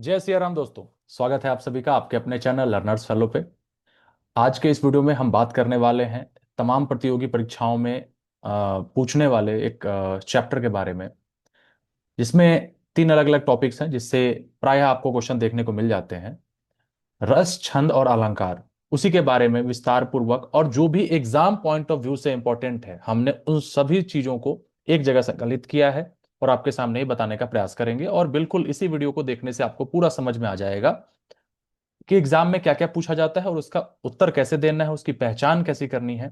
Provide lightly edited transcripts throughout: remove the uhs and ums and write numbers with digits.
जय सिया राम दोस्तों। स्वागत है आप सभी का आपके अपने चैनल लर्नर्स फेलो पे। आज के इस वीडियो में हम बात करने वाले हैं तमाम प्रतियोगी परीक्षाओं में पूछने वाले एक चैप्टर के बारे में, जिसमें तीन अलग अलग टॉपिक्स हैं, जिससे प्रायः आपको क्वेश्चन देखने को मिल जाते हैं। रस, छंद और अलंकार, उसी के बारे में विस्तार पूर्वक और जो भी एग्जाम पॉइंट ऑफ व्यू से इंपॉर्टेंट है, हमने उन सभी चीजों को एक जगह संकलित किया है और आपके सामने ही बताने का प्रयास करेंगे। और बिल्कुल इसी वीडियो को देखने से आपको पूरा समझ में आ जाएगा कि एग्जाम में क्या क्या पूछा जाता है और उसका उत्तर कैसे देना है, उसकी पहचान कैसे करनी है।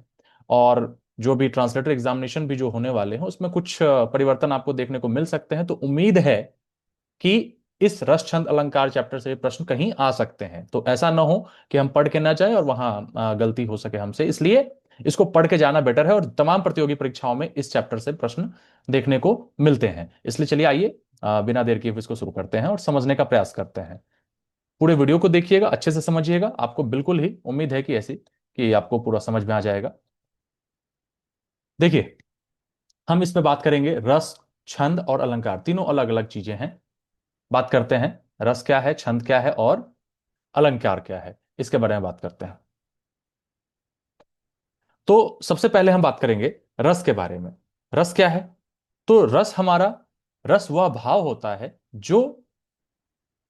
और जो भी ट्रांसलेटर एग्जामिनेशन भी जो होने वाले हैं उसमें कुछ परिवर्तन आपको देखने को मिल सकते हैं। तो उम्मीद है कि इस रस, छंद, अलंकार चैप्टर से प्रश्न कहीं आ सकते हैं। तो ऐसा ना हो कि हम पढ़ के ना जाए और वहां गलती हो सके हमसे, इसलिए इसको पढ़ के जाना बेटर है। और तमाम प्रतियोगी परीक्षाओं में इस चैप्टर से प्रश्न देखने को मिलते हैं। इसलिए चलिए आइए बिना देर किए इसको शुरू करते हैं और समझने का प्रयास करते हैं। पूरे वीडियो को देखिएगा, अच्छे से समझिएगा। आपको बिल्कुल ही उम्मीद है कि ऐसी कि आपको पूरा समझ में आ जाएगा। देखिए, हम इसमें बात करेंगे रस, छंद और अलंकार, तीनों अलग अलग चीजें हैं। बात करते हैं रस क्या है, छंद क्या है और अलंकार क्या है, इसके बारे में बात करते हैं। तो सबसे पहले हम बात करेंगे रस के बारे में। रस क्या है? तो रस हमारा, रस वह भाव होता है जो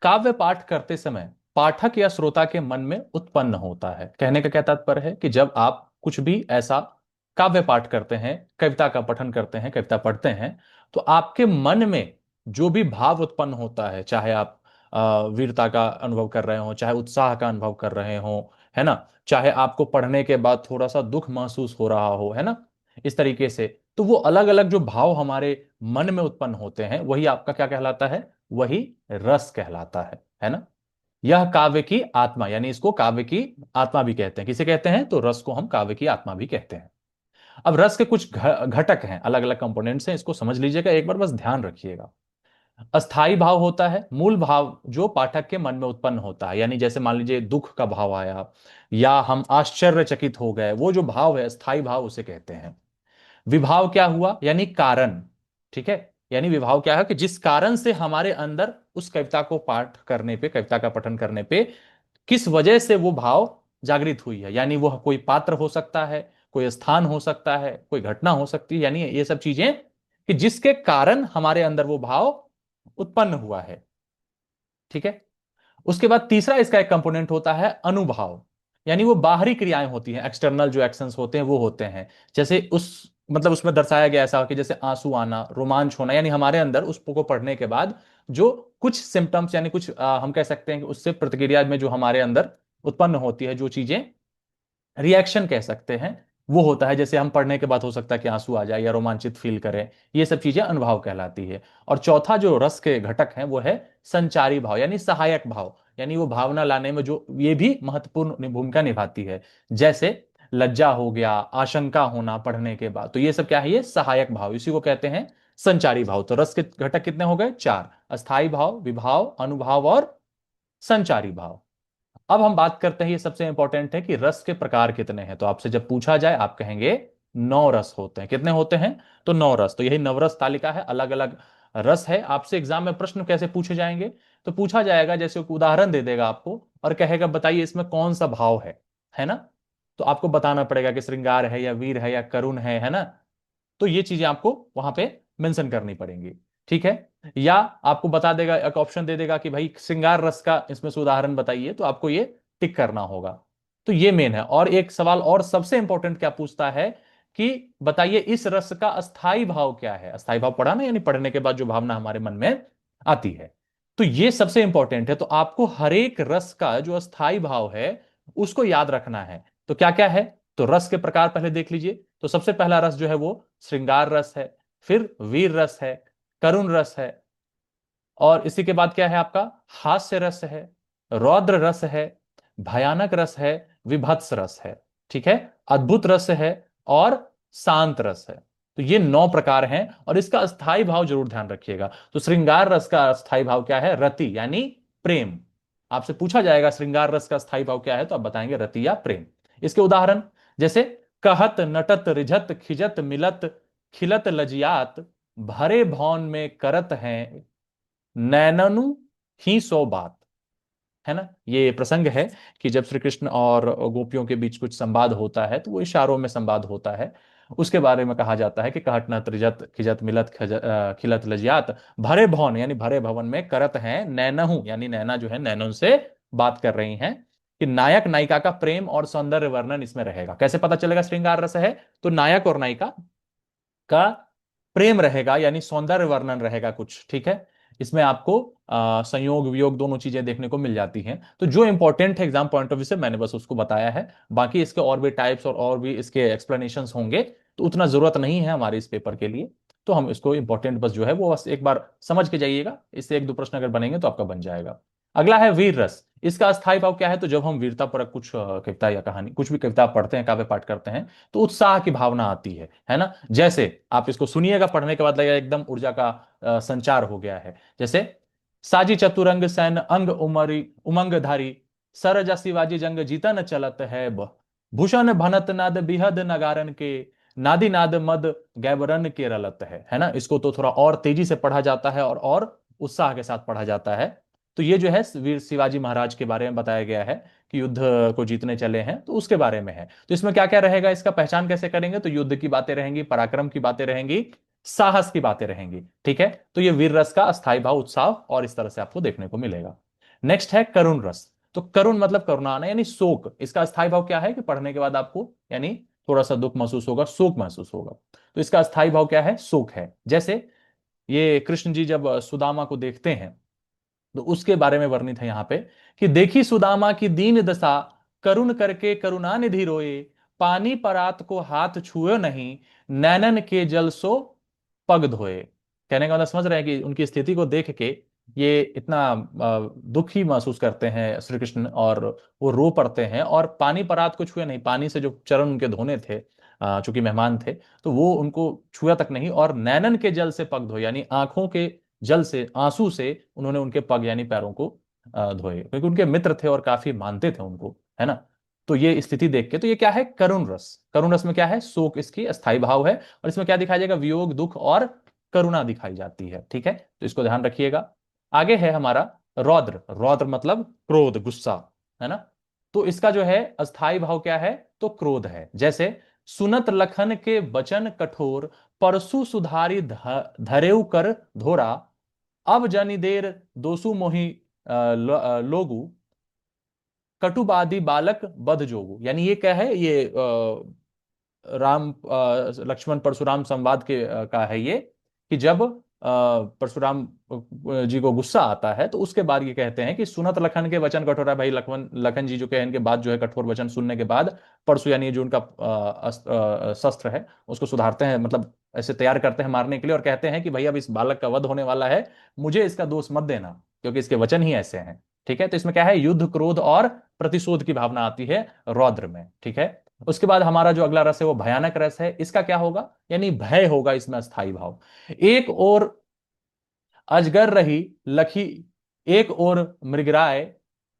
काव्य पाठ करते समय पाठक या श्रोता के मन में उत्पन्न होता है। कहने का क्या तात्पर्य है कि जब आप कुछ भी ऐसा काव्य पाठ करते हैं, कविता का पठन करते हैं, कविता पढ़ते हैं, तो आपके मन में जो भी भाव उत्पन्न होता है, चाहे आप वीरता का अनुभव कर रहे हो, चाहे उत्साह का अनुभव कर रहे हो, है ना, चाहे आपको पढ़ने के बाद थोड़ा सा दुख महसूस हो रहा हो, है ना, इस तरीके से, तो वो अलग अलग जो भाव हमारे मन में उत्पन्न होते हैं वही आपका क्या कहलाता है? वही रस कहलाता है ना। यह काव्य की आत्मा, यानी इसको काव्य की आत्मा भी कहते हैं। किसे कहते हैं? तो रस को हम काव्य की आत्मा भी कहते हैं। अब रस के कुछ घटक हैं, अलग अलग कंपोनेंट्स हैं, इसको समझ लीजिएगा, एक बार बस ध्यान रखिएगा। अस्थाई भाव होता है, मूल भाव जो पाठक के मन में उत्पन्न होता है, यानी जैसे मान लीजिए दुख का भाव आया या हम आश्चर्यचकित हो गए, वो जो भाव है अस्थाई भाव, उसे कहते हैं। विभाव क्या हुआ? यानी कारण। ठीक है, यानी विभाव क्या है कि जिस कारण से हमारे अंदर उस कविता को पाठ करने पे, कविता का पठन करने पे किस वजह से वो भाव जागृत हुई है, यानी वह कोई पात्र हो सकता है, कोई स्थान हो सकता है, कोई घटना हो सकती है, यानी ये सब चीजें कि जिसके कारण हमारे अंदर वो भाव उत्पन्न हुआ है। ठीक है। उसके बाद तीसरा इसका एक कंपोनेंट होता है अनुभाव, यानी वो बाहरी क्रियाएं होती हैं, एक्सटर्नल जो एक्शंस होते हैं वो होते हैं। जैसे उस मतलब उसमें दर्शाया गया ऐसा कि जैसे आंसू आना, रोमांच होना, यानी हमारे अंदर उस को पढ़ने के बाद जो कुछ सिम्टम्स, यानी कुछ हम कह सकते हैं कि उससे प्रतिक्रिया में जो हमारे अंदर उत्पन्न होती है, जो चीजें रिएक्शन कह सकते हैं, वो होता है। जैसे हम पढ़ने के बाद हो सकता है कि आंसू आ जाए या रोमांचित फील करें, ये सब चीजें अनुभव कहलाती है। और चौथा जो रस के घटक हैं वो है संचारी भाव, यानी सहायक भाव, यानी वो भावना लाने में जो ये भी महत्वपूर्ण भूमिका निभाती है। जैसे लज्जा हो गया, आशंका होना पढ़ने के बाद, तो ये सब क्या है? ये सहायक भाव, इसी को कहते हैं संचारी भाव। तो रस के घटक कितने हो गए? चार: अस्थाई भाव, विभाव, अनुभाव और संचारी भाव। अब हम बात करते हैं, ये सबसे इंपॉर्टेंट है कि रस के प्रकार कितने हैं। तो आपसे जब पूछा जाए आप कहेंगे 9 रस होते हैं। कितने होते हैं? तो 9 रस। तो यही नवरस तालिका है, अलग अलग रस है। आपसे एग्जाम में प्रश्न कैसे पूछे जाएंगे? तो पूछा जाएगा, जैसे एक उदाहरण दे देगा आपको और कहेगा बताइए इसमें कौन सा भाव है ना। तो आपको बताना पड़ेगा कि श्रृंगार है या वीर है या करुण है ना। तो ये चीजें आपको वहां पे मेंशन करनी पड़ेंगी। ठीक है। या आपको बता देगा, एक ऑप्शन दे देगा कि भाई श्रृंगार रस का इसमें से उदाहरण बताइए, तो आपको ये टिक करना होगा। तो ये मेन है। और एक सवाल और सबसे इंपॉर्टेंट क्या पूछता है कि बताइए इस रस का अस्थाई भाव क्या है। अस्थाई भाव पढ़ा ना, यानी पढ़ने के बाद जो भावना हमारे मन में आती है। तो ये सबसे इंपॉर्टेंट है। तो आपको हर एक रस का जो अस्थाई भाव है उसको याद रखना है। तो क्या क्या है? तो रस के प्रकार पहले देख लीजिए। तो सबसे पहला रस जो है वो श्रृंगार रस है, फिर वीर रस है, करुण रस है, और इसी के बाद क्या है आपका? हास्य रस है, रौद्र रस है, भयानक रस है, विभत्स रस है। ठीक है। अद्भुत रस है और शांत रस है। तो ये 9 प्रकार हैं और इसका अस्थाई भाव जरूर ध्यान रखिएगा। तो श्रृंगार रस का अस्थाई भाव क्या है? रति, यानी प्रेम। आपसे पूछा जाएगा श्रृंगार रस का अस्थाई भाव क्या है, तो आप बताएंगे रति या प्रेम। इसके उदाहरण जैसे कहत, नटत, रिझत, खिजत, मिलत, खिलत, लजियात, भरे भौन में करत हैं, नैननु ही सो बात, है ना। ये प्रसंग है कि जब श्री कृष्ण और गोपियों के बीच कुछ संवाद होता है तो वो इशारों में संवाद होता है। उसके बारे में कहा जाता है कि कहत न त्रिजत खिजत मिलत खिलत लजियात, भरे भवन यानी भरे भवन में करत हैं नैनहु, यानी नैना जो है नैनों से बात कर रही हैं कि नायक नायिका का प्रेम और सौंदर्य वर्णन इसमें रहेगा। कैसे पता चलेगा श्रृंगार रस है? तो नायक और नायिका का प्रेम रहेगा, यानी सौंदर्य वर्णन रहेगा कुछ, ठीक है। इसमें आपको संयोग वियोग दोनों चीजें देखने को मिल जाती हैं। तो जो इंपॉर्टेंट है एग्जाम पॉइंट ऑफ व्यू से मैंने बस उसको बताया है। बाकी इसके और भी टाइप्स और भी इसके एक्सप्लेनेशंस होंगे, तो उतना जरूरत नहीं है हमारे इस पेपर के लिए। तो हम इसको इंपॉर्टेंट बस जो है वो बस एक बार समझ के जाइएगा, इससे एक दो प्रश्न अगर बनेंगे तो आपका बन जाएगा। अगला है वीर रस। इसका अस्थायी भाव क्या है? तो जब हम वीरता पर कुछ कविता या कहानी कुछ भी कविता पढ़ते हैं, काव्य पाठ करते हैं, तो उत्साह की भावना आती है ना। जैसे आप इसको सुनिएगा, पढ़ने के बाद लगेगा एकदम ऊर्जा का संचार हो गया है। जैसे साजी चतुरंग सैन अंग उमरी उमंगधारी, सरजा शिवाजी जंग जीतन चलत है भूषण भनत नाद बिहद नगारन के, नादी नाद मद गैबरन के रलत है ना। इसको तो थोड़ा और तेजी से पढ़ा जाता है और उत्साह के साथ पढ़ा जाता है। तो ये जो है वीर शिवाजी महाराज के बारे में बताया गया है कि युद्ध को जीतने चले हैं, तो उसके बारे में है। तो इसमें क्या क्या रहेगा, इसका पहचान कैसे करेंगे? तो युद्ध की बातें रहेंगी, पराक्रम की बातें रहेंगी, साहस की बातें रहेंगी, ठीक है। तो ये वीर रस का अस्थायी भाव, उत्साह और इस तरह से आपको देखने को मिलेगा। नेक्स्ट है करुण रस। तो करुण मतलब करुणा आना यानी शोक। इसका अस्थायी भाव क्या है कि पढ़ने के बाद आपको यानी थोड़ा सा दुख महसूस होगा, शोक महसूस होगा। तो इसका अस्थायी भाव क्या है? शोक है। जैसे ये कृष्ण जी जब सुदामा को देखते हैं, तो उसके बारे में वर्णित है यहाँ पे कि देखी सुदामा की दीन दशा, करुण करके करुणा निधि रोए, पानी परात को हाथ छुए नहीं, नैनन के जल सो पग धोए। कहने का मतलब समझ रहे हैं कि उनकी स्थिति को देख के ये इतना दुखी महसूस करते हैं श्री कृष्ण, और वो रो पड़ते हैं। और पानी परात को छुए नहीं, पानी से जो चरण उनके धोने थे, चूंकि मेहमान थे, तो वो उनको छुआ तक नहीं। और नैनन के जल से पग धोए, यानी आंखों के जल से, आंसू से उन्होंने उनके पग यानी पैरों को धोए, क्योंकि उनके मित्र थे और काफी मानते थे उनको, है ना। तो ये स्थिति देख के, तो ये क्या है? करुण रस। करुण रस में क्या है? शोक इसकी अस्थायी भाव है। और इसमें क्या दिखाया जाएगा? वियोग, दुख और करुणा दिखाई जाती है, ठीक है। तो इसको ध्यान रखिएगा। आगे है हमारा रौद्र। रौद्र मतलब क्रोध, गुस्सा, है ना। तो इसका जो है अस्थायी भाव क्या है? तो क्रोध है। जैसे सुनत लखन के वचन कठोर, परसु सुधारी धरेउ कर धोरा, अब जनि देर दोसु मोहि लोगु, कटुबादी बालक बध जोगु। यानी ये क्या है? ये राम लक्ष्मण परशुराम संवाद के का है ये, कि जब परशुराम जी को गुस्सा आता है, तो उसके बाद ये कहते हैं कि सुनत लखन के वचन कठोर है। भाई लखन लखन जी जो कहे, इनके बाद जो है कठोर वचन सुनने के बाद परशु यानी जो उनका शस्त्र है उसको सुधारते हैं, मतलब ऐसे तैयार करते हैं मारने के लिए, और कहते हैं कि भाई अब इस बालक का वध होने वाला है, मुझे इसका दोष मत देना, क्योंकि इसके वचन ही ऐसे हैं, ठीक है। तो इसमें क्या है? युद्ध, क्रोध और प्रतिशोध की भावना आती है रौद्र में, ठीक है। उसके बाद हमारा जो अगला रस है वो भयानक रस है। इसका क्या होगा? यानी भय होगा इसमें अस्थाई भाव। एक और अजगर रही लखी, एक और मृगराय,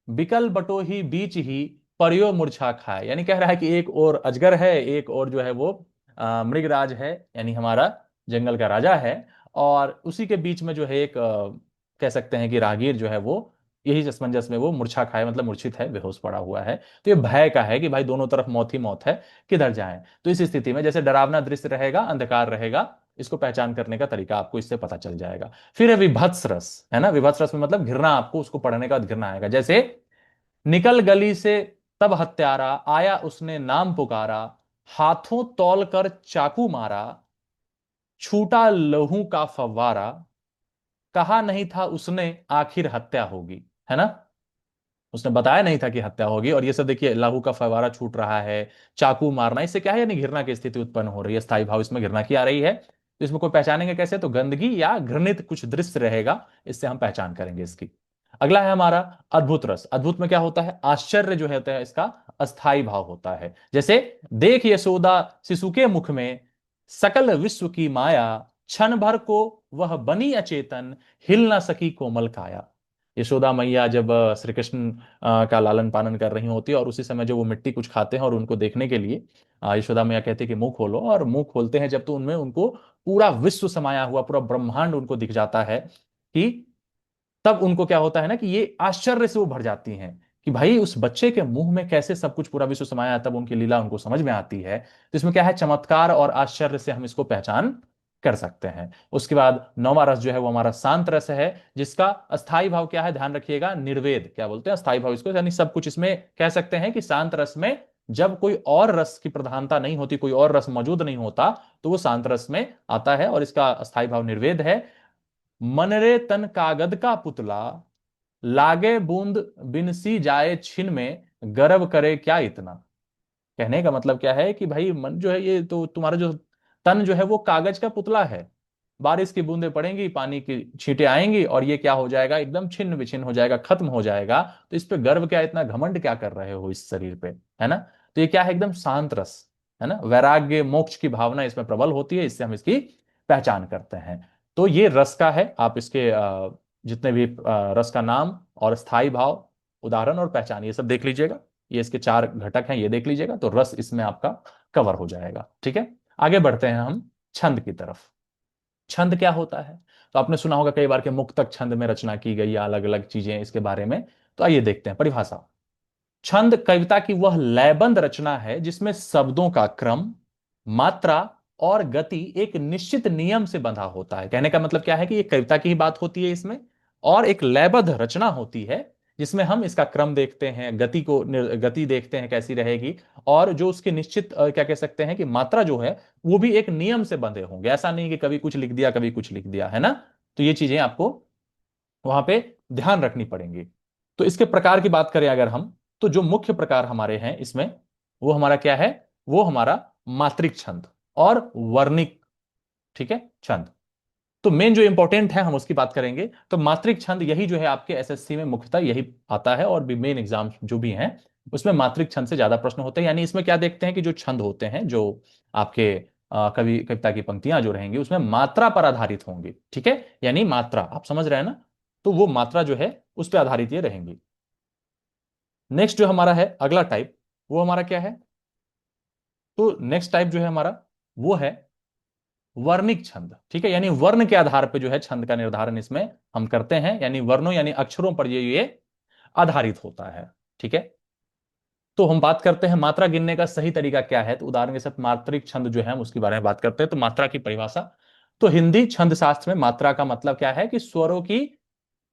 बिकल बटोही बीच ही परियो मूर्छा खाए। यानी कह रहा है कि एक और अजगर है, एक और जो है वो मृगराज है, यानी हमारा जंगल का राजा है। और उसी के बीच में जो है एक कह सकते हैं कि राहगीर जो है वो यही असमंजस में वो मूर्छा खाए, मतलब मूर्छित है, बेहोश पड़ा हुआ है। तो ये भय का है कि भाई दोनों तरफ मौत ही मौत है, किधर जाएं। तो इस स्थिति में जैसे डरावना दृश्य रहेगा, अंधकार रहेगा, इसको पहचान करने का तरीका आपको इससे पता चल जाएगा। फिर है विभत्स रस, है ना। विभत्स रस में मतलब घृणा, आपको उसको पढ़ने का घृणा आएगा। जैसे निकल गली से तब हत्यारा, आया उसने नाम पुकारा, हाथों तौल कर चाकू मारा, छूटा लहू का फव्वारा, कहा नहीं था उसने आखिर हत्या होगी, है ना। उसने बताया नहीं था कि हत्या होगी, और ये सब देखिए, लहू का फवारा छूट रहा है, चाकू मारना, इससे क्या है? यानी घृणा की स्थिति उत्पन्न हो रही है, स्थायी भाव इसमें घृणा की आ रही है। तो इसमें कोई पहचानेंगे कैसे? तो गंदगी या घृणित कुछ दृश्य रहेगा, इससे हम पहचान करेंगे इसकी। अगला है हमारा अद्भुत रस। अद्भुत में क्या होता है? आश्चर्य जो होता है इसका अस्थाई भाव होता है। जैसे देख यशोदा शिशु के मुख में, सकल विश्व की माया, क्षण भर को वह बनी अचेतन, हिल ना सकी कोमल काया। यशोदा मैया जब श्री कृष्ण का लालन पालन कर रही होती है, और उसी समय जो वो मिट्टी कुछ खाते हैं और उनको देखने के लिए यशोदा मैया कहती है कि मुंह खोलो, और मुंह खोलते हैं जब, तो उनमें उनको पूरा विश्व समाया हुआ, पूरा ब्रह्मांड उनको दिख जाता है कि तब उनको क्या होता है ना कि ये आश्चर्य से वो भर जाती हैं कि भाई उस बच्चे के मुंह में कैसे सब कुछ पूरा विश्व समाया है, तब उनकी लीला उनको समझ में आती है। तो इसमें क्या है, चमत्कार और आश्चर्य से हम इसको पहचान कर सकते हैं। उसके बाद नौवां रस जो है वो हमारा शांत रस है, जिसका अस्थाई भाव क्या है, ध्यान रखिएगा, निर्वेद क्या बोलते हैं अस्थाई भाव इसको, यानी सब कुछ इसमें कह सकते हैं कि शांत रस में जब कोई और रस की प्रधानता नहीं होती, कोई और रस मौजूद नहीं होता, तो वो शांत रस में आता है, और इसका अस्थाई भाव निर्वेद है। मनरे तन कागद का पुतला, लागे बूंद बिनसी जाए छिन में, गर्व करे क्या इतना। कहने का मतलब क्या है कि भाई मन जो है, ये तो तुम्हारा जो तन जो है वो कागज का पुतला है, बारिश की बूंदें पड़ेंगी, पानी की छींटें आएंगी, और ये क्या हो जाएगा, एकदम छिन्न विछिन्न हो जाएगा, खत्म हो जाएगा। तो इस पे गर्व क्या, इतना घमंड क्या कर रहे हो इस शरीर पे, है ना। तो ये क्या है, एकदम शांत रस, है ना, वैराग्य मोक्ष की भावना इसमें प्रबल होती है, इससे हम इसकी पहचान करते हैं। तो ये रस का है, आप इसके जितने भी रस का नाम और स्थायी भाव, उदाहरण और पहचान, ये सब देख लीजिएगा। ये इसके चार घटक हैं, ये देख लीजिएगा, तो रस इसमें आपका कवर हो जाएगा। ठीक है, आगे बढ़ते हैं हम छंद की तरफ। छंद क्या होता है, तो आपने सुना होगा कई बार के मुक्तक छंद में रचना की गई या अलग अलग चीजें इसके बारे में। तो आइए देखते हैं परिभाषा। छंद कविता की वह लयबंद रचना है जिसमें शब्दों का क्रम, मात्रा और गति एक निश्चित नियम से बंधा होता है। कहने का मतलब क्या है कि ये कविता की ही बात होती है इसमें, और एक लयबद्ध रचना होती है जिसमें हम इसका क्रम देखते हैं, गति को गति देखते हैं कैसी रहेगी, और जो उसकी निश्चित क्या कह सकते हैं कि मात्रा जो है वो भी एक नियम से बंधे होंगे। ऐसा नहीं कि कभी कुछ लिख दिया कभी कुछ लिख दिया, है ना। तो ये चीजें आपको वहां पे ध्यान रखनी पड़ेंगी। तो इसके प्रकार की बात करें अगर हम, तो जो मुख्य प्रकार हमारे हैं इसमें, वो हमारा क्या है, वो हमारा मात्रिक छंद और वर्णिक, ठीक है, छंद। तो मेन जो इंपॉर्टेंट है हम उसकी बात करेंगे। तो मात्रिक छंद यही जो है आपके एसएससी में मुख्यतः यही आता है, और भी मेन एग्जाम जो भी हैं उसमें मात्रिक छंद से ज्यादा प्रश्न होते हैं। यानी इसमें क्या देखते हैं कि जो छंद होते हैं, जो आपके कवि कविता की पंक्तियां जो रहेंगी उसमें मात्रा पर आधारित होंगी। ठीक है, यानी मात्रा आप समझ रहे हैं ना, तो वो मात्रा जो है उस पर आधारित ये रहेंगी। नेक्स्ट जो हमारा है अगला टाइप, वो हमारा क्या है, तो नेक्स्ट टाइप जो है हमारा वो है वर्णिक छंद। ठीक है, यानी वर्ण के आधार पर जो है छंद का निर्धारण इसमें हम करते हैं, यानी वर्णों यानी अक्षरों पर ये आधारित होता है। ठीक है, तो हम बात करते हैं मात्रा गिनने का सही तरीका क्या है। तो उदाहरण के साथ मात्रिक छंद जो है हम उसके बारे में बात करते हैं। तो मात्रा की परिभाषा, तो हिंदी छंद शास्त्र में मात्रा का मतलब क्या है कि स्वरों की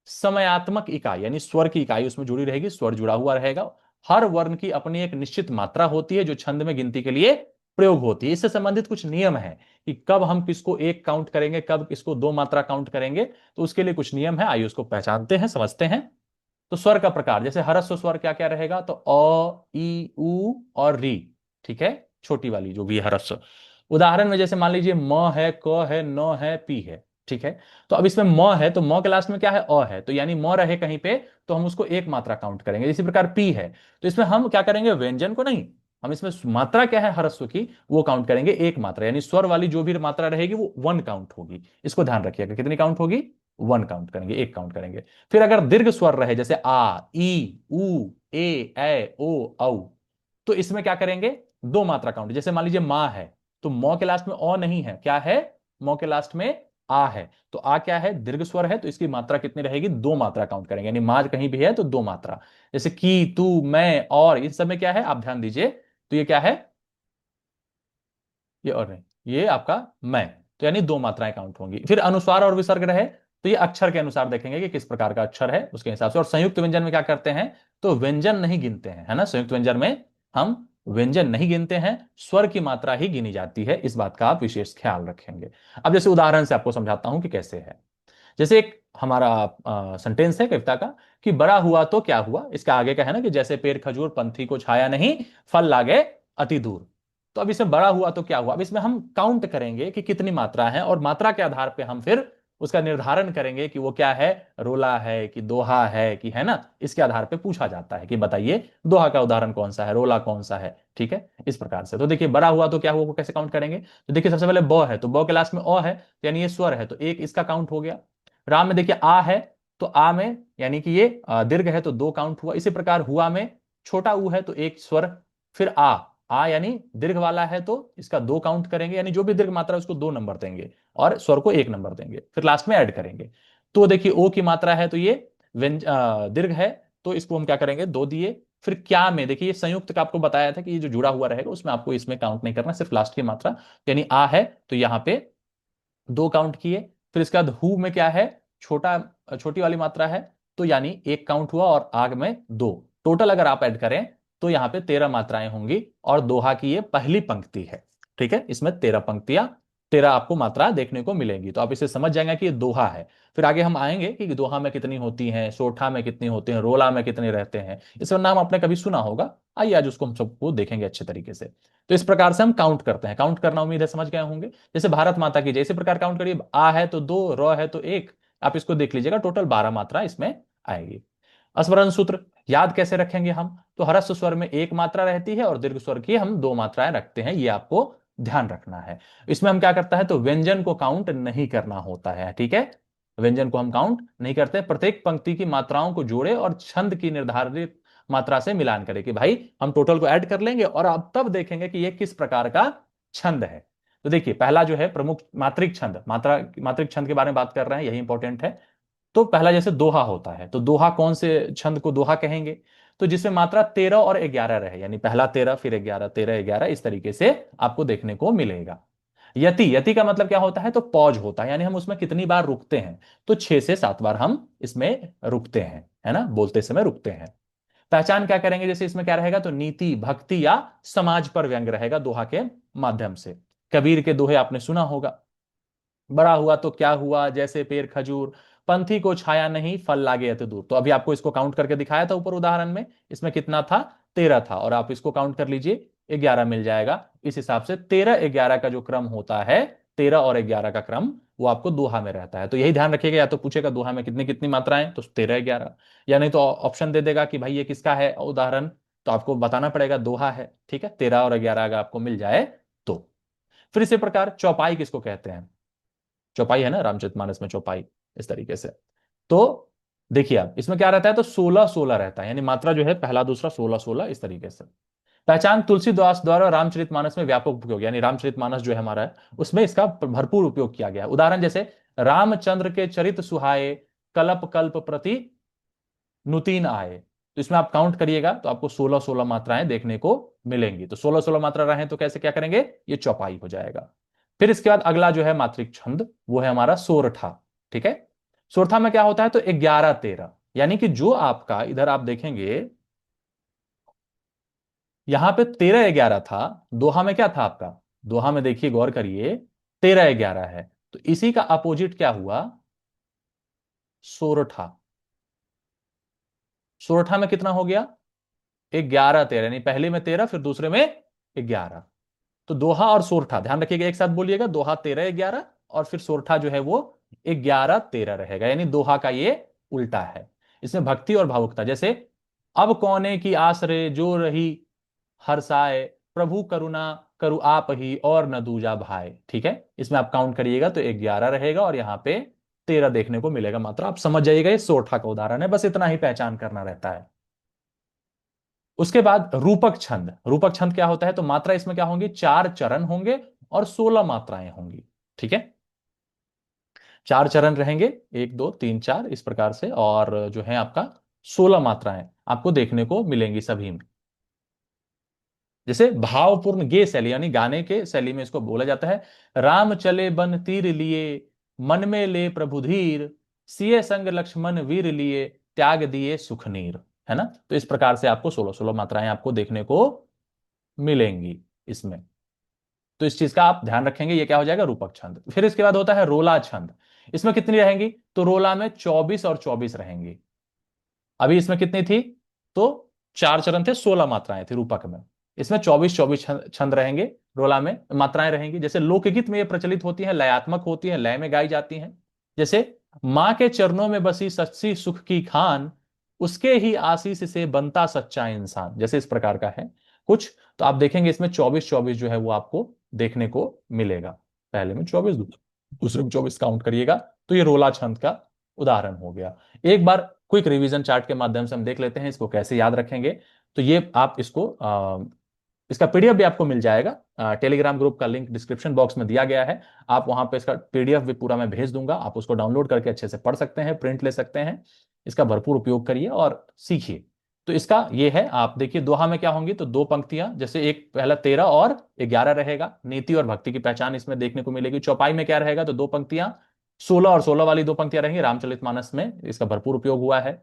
समयात्मक इकाई, यानी स्वर की इकाई उसमें जुड़ी रहेगी, स्वर जुड़ा हुआ रहेगा। हर वर्ण की अपनी एक निश्चित मात्रा होती है जो छंद में गिनती के लिए प्रयोग होती है। इससे संबंधित कुछ नियम है कि कब हम किसको एक काउंट करेंगे, कब किसको दो मात्रा काउंट करेंगे, तो उसके लिए कुछ नियम है, आइए उसको पहचानते हैं, समझते हैं। तो स्वर का प्रकार, जैसे हरस्व स्वर क्या क्या रहेगा, तो अ ई उ और री। ठीक है, छोटी वाली जो भी है हरस्व। उदाहरण में जैसे मान लीजिए म है, क है, न है, पी है। ठीक है, तो अब इसमें म है तो म के लास्ट में क्या है, अ है, तो यानी म रहे कहीं पे तो हम उसको एक मात्रा काउंट करेंगे। इसी प्रकार पी है, तो इसमें हम क्या करेंगे, व्यंजन को नहीं, हम इसमें मात्रा क्या है हरस्व की वो काउंट करेंगे एक मात्रा, यानी स्वर वाली जो भी मात्रा रहेगी वो वन काउंट होगी। इसको ध्यान रखिएगा, कितनी काउंट होगी, वन काउंट करेंगे, एक काउंट करेंगे। फिर अगर दीर्घ स्वर रहे जैसे आ ई उ ए ओ औ, तो इसमें क्या करेंगे, दो मात्रा काउंट। जैसे मान लीजिए माँ है, तो मौ के लास्ट में ओ नहीं है, क्या है, मौ के लास्ट में आ है, तो आ क्या है, दीर्घ स्वर है, तो इसकी मात्रा कितनी रहेगी, दो मात्रा काउंट करेंगे, यानी माँ कहीं भी है तो दो मात्रा। जैसे की तू मैं और, इस सब में क्या है आप ध्यान दीजिए, तो ये क्या है, ये और नहीं, ये आपका मैं, तो यानी दो मात्राएं काउंट होंगी। फिर अनुस्वार और विसर्ग रहे, तो ये अक्षर के अनुसार देखेंगे कि किस प्रकार का अक्षर है उसके हिसाब से। और संयुक्त व्यंजन में क्या करते हैं, तो व्यंजन नहीं गिनते हैं, है ना, संयुक्त व्यंजन में हम व्यंजन नहीं गिनते हैं, स्वर की मात्रा ही गिनी जाती है, इस बात का आप विशेष ख्याल रखेंगे। अब जैसे उदाहरण से आपको समझाता हूं कि कैसे है। जैसे एक हमारा सेंटेंस है कविता का कि बड़ा हुआ तो क्या हुआ, इसका आगे का है ना कि जैसे पेड़ खजूर पंथी को छाया नहीं, फल लागे अति दूर। तो अब इसमें बड़ा हुआ तो क्या हुआ, अब इसमें हम काउंट करेंगे कि कितनी मात्रा है, और मात्रा के आधार पे हम फिर उसका निर्धारण करेंगे कि वो क्या है, रोला है कि दोहा है कि, है ना, इसके आधार पे पूछा जाता है कि बताइए दोहा का उदाहरण कौन सा है, रोला कौन सा है। ठीक है, इस प्रकार से। तो देखिए बड़ा हुआ तो क्या हुआ को कैसे काउंट करेंगे, तो देखिए सबसे पहले ब है, तो ब के लास्ट में अ है, तो यानी ये स्वर है, तो एक इसका काउंट हो गया। राम में देखिए आ है, तो आ में यानी कि ये दीर्घ है तो दो काउंट हुआ। इसी प्रकार हुआ में छोटा ऊ है तो एक स्वर। फिर आ यानी दीर्घ वाला है तो इसका दो काउंट करेंगे, यानी जो भी दीर्घ मात्रा है उसको दो नंबर देंगे और स्वर को एक नंबर देंगे, फिर लास्ट में ऐड करेंगे। तो देखिए ओ की मात्रा है तो ये दीर्घ है, तो इसको हम क्या करेंगे, दो दिए। फिर क्या में देखिए, ये संयुक्त का आपको बताया था कि ये जो जुड़ा हुआ रहेगा उसमें आपको इसमें काउंट नहीं करना, सिर्फ लास्ट की मात्रा, यानी आ है तो यहाँ पे दो काउंट किए। फिर इसके बाद हु में क्या है, छोटा, छोटी वाली मात्रा है, तो यानी एक काउंट हुआ, और आग में दो। टोटल अगर आप ऐड करें तो यहाँ पे 13 मात्राएं होंगी, और दोहा की ये पहली पंक्ति है। ठीक है, इसमें 13 पंक्तियां, 13 आपको मात्रा देखने को मिलेंगी, तो आप इसे समझ जाएंगे कि ये दोहा है। फिर आगे हम आएंगे कि दोहा में कितनी होती हैं, सोठा में कितनी होती हैं, रोला में कितने रहते हैं, इसका नाम आपने कभी सुना होगा। आइए आज उसको हम सबको देखेंगे अच्छे तरीके से। तो इस प्रकार से हम काउंट करते हैं, काउंट करना उम्मीद है समझ गए होंगे। जैसे भारत माता की जय, इसी प्रकार काउंट करिए, आ है तो दो, र है तो एक, आप इसको देख लीजिएगा, टोटल 12 मात्रा इसमें आएगी। स्मरण सूत्र याद कैसे रखेंगे हम, तो ह्रस्व स्वर में एक मात्रा रहती है और दीर्घ स्वर की हम दो मात्राएं रखते हैं, ये आपको ध्यान रखना है। इसमें हम क्या करता है, तो व्यंजन को काउंट नहीं करना होता है, ठीक है, व्यंजन को हम काउंट नहीं करते, प्रत्येक पंक्ति की मात्राओं को जोड़े और छंद की निर्धारित मात्रा से मिलान करें, कि भाई हम टोटल को ऐड कर लेंगे और अब तब देखेंगे कि ये किस प्रकार का छंद है। तो देखिए पहला जो है प्रमुख मात्रिक छंद, मात्रिक छंद के बारे में बात कर रहे हैं, यही इंपॉर्टेंट है। तो पहला जैसे दोहा होता है, तो दोहा कौन से छंद को दोहा कहेंगे, तो जिसमें मात्रा 13 और 11 रहे, यानी पहला 13 फिर 11, 13 11, इस तरीके से आपको देखने को मिलेगा। यति, यति का मतलब क्या होता है, तो पॉज होता है, यानी हम उसमें कितनी बार रुकते हैं, तो 6 से 7 बार हम इसमें रुकते हैं, है ना, बोलते समय रुकते हैं। पहचान क्या करेंगे, जैसे इसमें क्या रहेगा, तो नीति भक्ति या समाज पर व्यंग रहेगा दोहा के माध्यम से। कबीर के दोहे आपने सुना होगा, बड़ा हुआ तो क्या हुआ, जैसे पेड़ खजूर, पंथी को छाया नहीं, फल लागे अति दूर। तो अभी आपको इसको काउंट करके दिखाया था ऊपर उदाहरण में, इसमें कितना था, 13 था, और आप इसको काउंट कर लीजिए, 11 मिल जाएगा। इस हिसाब से 13 11 का जो क्रम होता है, 13 और 11 का क्रम, वो आपको दोहा में रहता है। तो यही ध्यान रखिएगा, या तो पूछेगा दोहा में कितनी कितनी मात्राएं, तो 13 11, या नहीं तो ऑप्शन दे देगा कि भाई ये किसका है उदाहरण, तो आपको बताना पड़ेगा दोहा है, ठीक है, 13 और 11 अगर आपको मिल जाए तो। फिर इसी प्रकार चौपाई किसको कहते हैं, चौपाई है ना रामचरितमानस में चौपाई, इस तरीके से। तो देखिए आप इसमें क्या रहता है, तो 16 16 रहता है, यानी मात्रा जो है पहला दूसरा 16 16 इस तरीके से। पहचान तुलसीदास द्वारा रामचरितमानस में व्यापक उपयोग, यानी रामचरितमानस जो है हमारा है, उसमें इसका भरपूर उपयोग किया गया है। उदाहरण जैसे रामचंद्र के चरित सुहाए, कल्प कल्प प्रति नुतीन आए, तो इसमें आप काउंट करिएगा तो आपको 16 16 मात्राएं देखने को मिलेंगी। तो 16 16 मात्रा रहे तो कैसे क्या करेंगे, ये चौपाई हो जाएगा। फिर इसके बाद अगला जो है मात्रिक छंद, वो है हमारा सोरठा, ठीक है। सोरठा में क्या होता है, तो 11 13, यानी कि जो आपका इधर आप देखेंगे, यहां पे 13 11 था, दोहा में क्या था आपका, दोहा में देखिए गौर करिए 13 11 है, तो इसी का अपोजिट क्या हुआ, सोरठा। सोरठा में कितना हो गया, 11 13, यानी पहले में 13 फिर दूसरे में 11। तो दोहा और सोरठा ध्यान रखिएगा, एक साथ बोलिएगा, दोहा 13 11, और फिर सोरठा जो है वो 11 13 रहेगा, यानी दोहा का ये उल्टा है। इसमें भक्ति और भावुकता, जैसे अब कौने की आसरे जो रही हर्षाए, प्रभु करुणा करु आप ही और न दूजा भाई, ठीक है, इसमें आप काउंट करिएगा तो 11 रहेगा और यहाँ पे 13 देखने को मिलेगा मात्रा। आप समझ जाइएगा ये सोरठा का उदाहरण है, बस इतना ही पहचान करना रहता है। उसके बाद रूपक छंद, रूपक छंद क्या होता है, तो मात्रा इसमें क्या होंगी, 4 चरण होंगे और 16 मात्राएं होंगी, ठीक है, 4 चरण रहेंगे, 1 2 3 4 इस प्रकार से, और जो है आपका 16 मात्राएं आपको देखने को मिलेंगी सभी में। जैसे भावपूर्ण गे शैली, यानी गाने के शैली में इसको बोला जाता है, राम चले बन तीर लिए, मन में ले प्रभु धीर, सिए संग लक्ष्मण वीर लिए, त्याग दिए सुखनीर, है ना। तो इस प्रकार से आपको 16 16 मात्राएं आपको देखने को मिलेंगी इसमें। तो इस चीज का आप ध्यान रखेंगे, ये क्या हो जाएगा, रूपक छंद। फिर इसके बाद होता है रोला छंद, इसमें कितनी रहेंगी, तो रोला में 24 और 24 रहेंगी। अभी इसमें कितनी थी, तो 4 चरण थे, 16 मात्राएं थी रूपक में, इसमें 24 24 छंद रहेंगे, रोला में मात्राएं रहेंगी। जैसे लोकगीत में ये प्रचलित होती हैं, लयात्मक होती हैं, लय में गाई जाती हैं। जैसे माँ के चरणों में बसी सच्ची सुख की खान, उसके ही आशीष से बनता सच्चा इंसान, जैसे इस प्रकार का है कुछ। तो आप देखेंगे इसमें 24 24 जो है वो आपको देखने को मिलेगा, पहले में 24 दूसरे में 24 काउंट करिएगा। तो ये रोला छंद का उदाहरण हो गया। एक बार क्विक रिवीजन चार्ट के माध्यम से हम देख लेते हैं इसको कैसे याद रखेंगे। तो ये आप इसको इसका पीडीएफ भी आपको मिल जाएगा, टेलीग्राम ग्रुप का लिंक डिस्क्रिप्शन बॉक्स में दिया गया है। आप वहां पे इसका पीडीएफ भी पूरा मैं भेज दूंगा, आप उसको डाउनलोड करके अच्छे से पढ़ सकते हैं, प्रिंट ले सकते हैं। इसका भरपूर उपयोग करिए और सीखिए। तो इसका ये है, आप देखिए दोहा में क्या होंगी, तो दो पंक्तियां, जैसे एक पहला 13 और 11 रहेगा, नीति और भक्ति की पहचान इसमें देखने को मिलेगी। चौपाई में क्या रहेगा, तो दो पंक्तियां, 16 और 16 वाली दो पंक्तियां रहेंगी। रामचरितमानस में इसका भरपूर उपयोग हुआ है।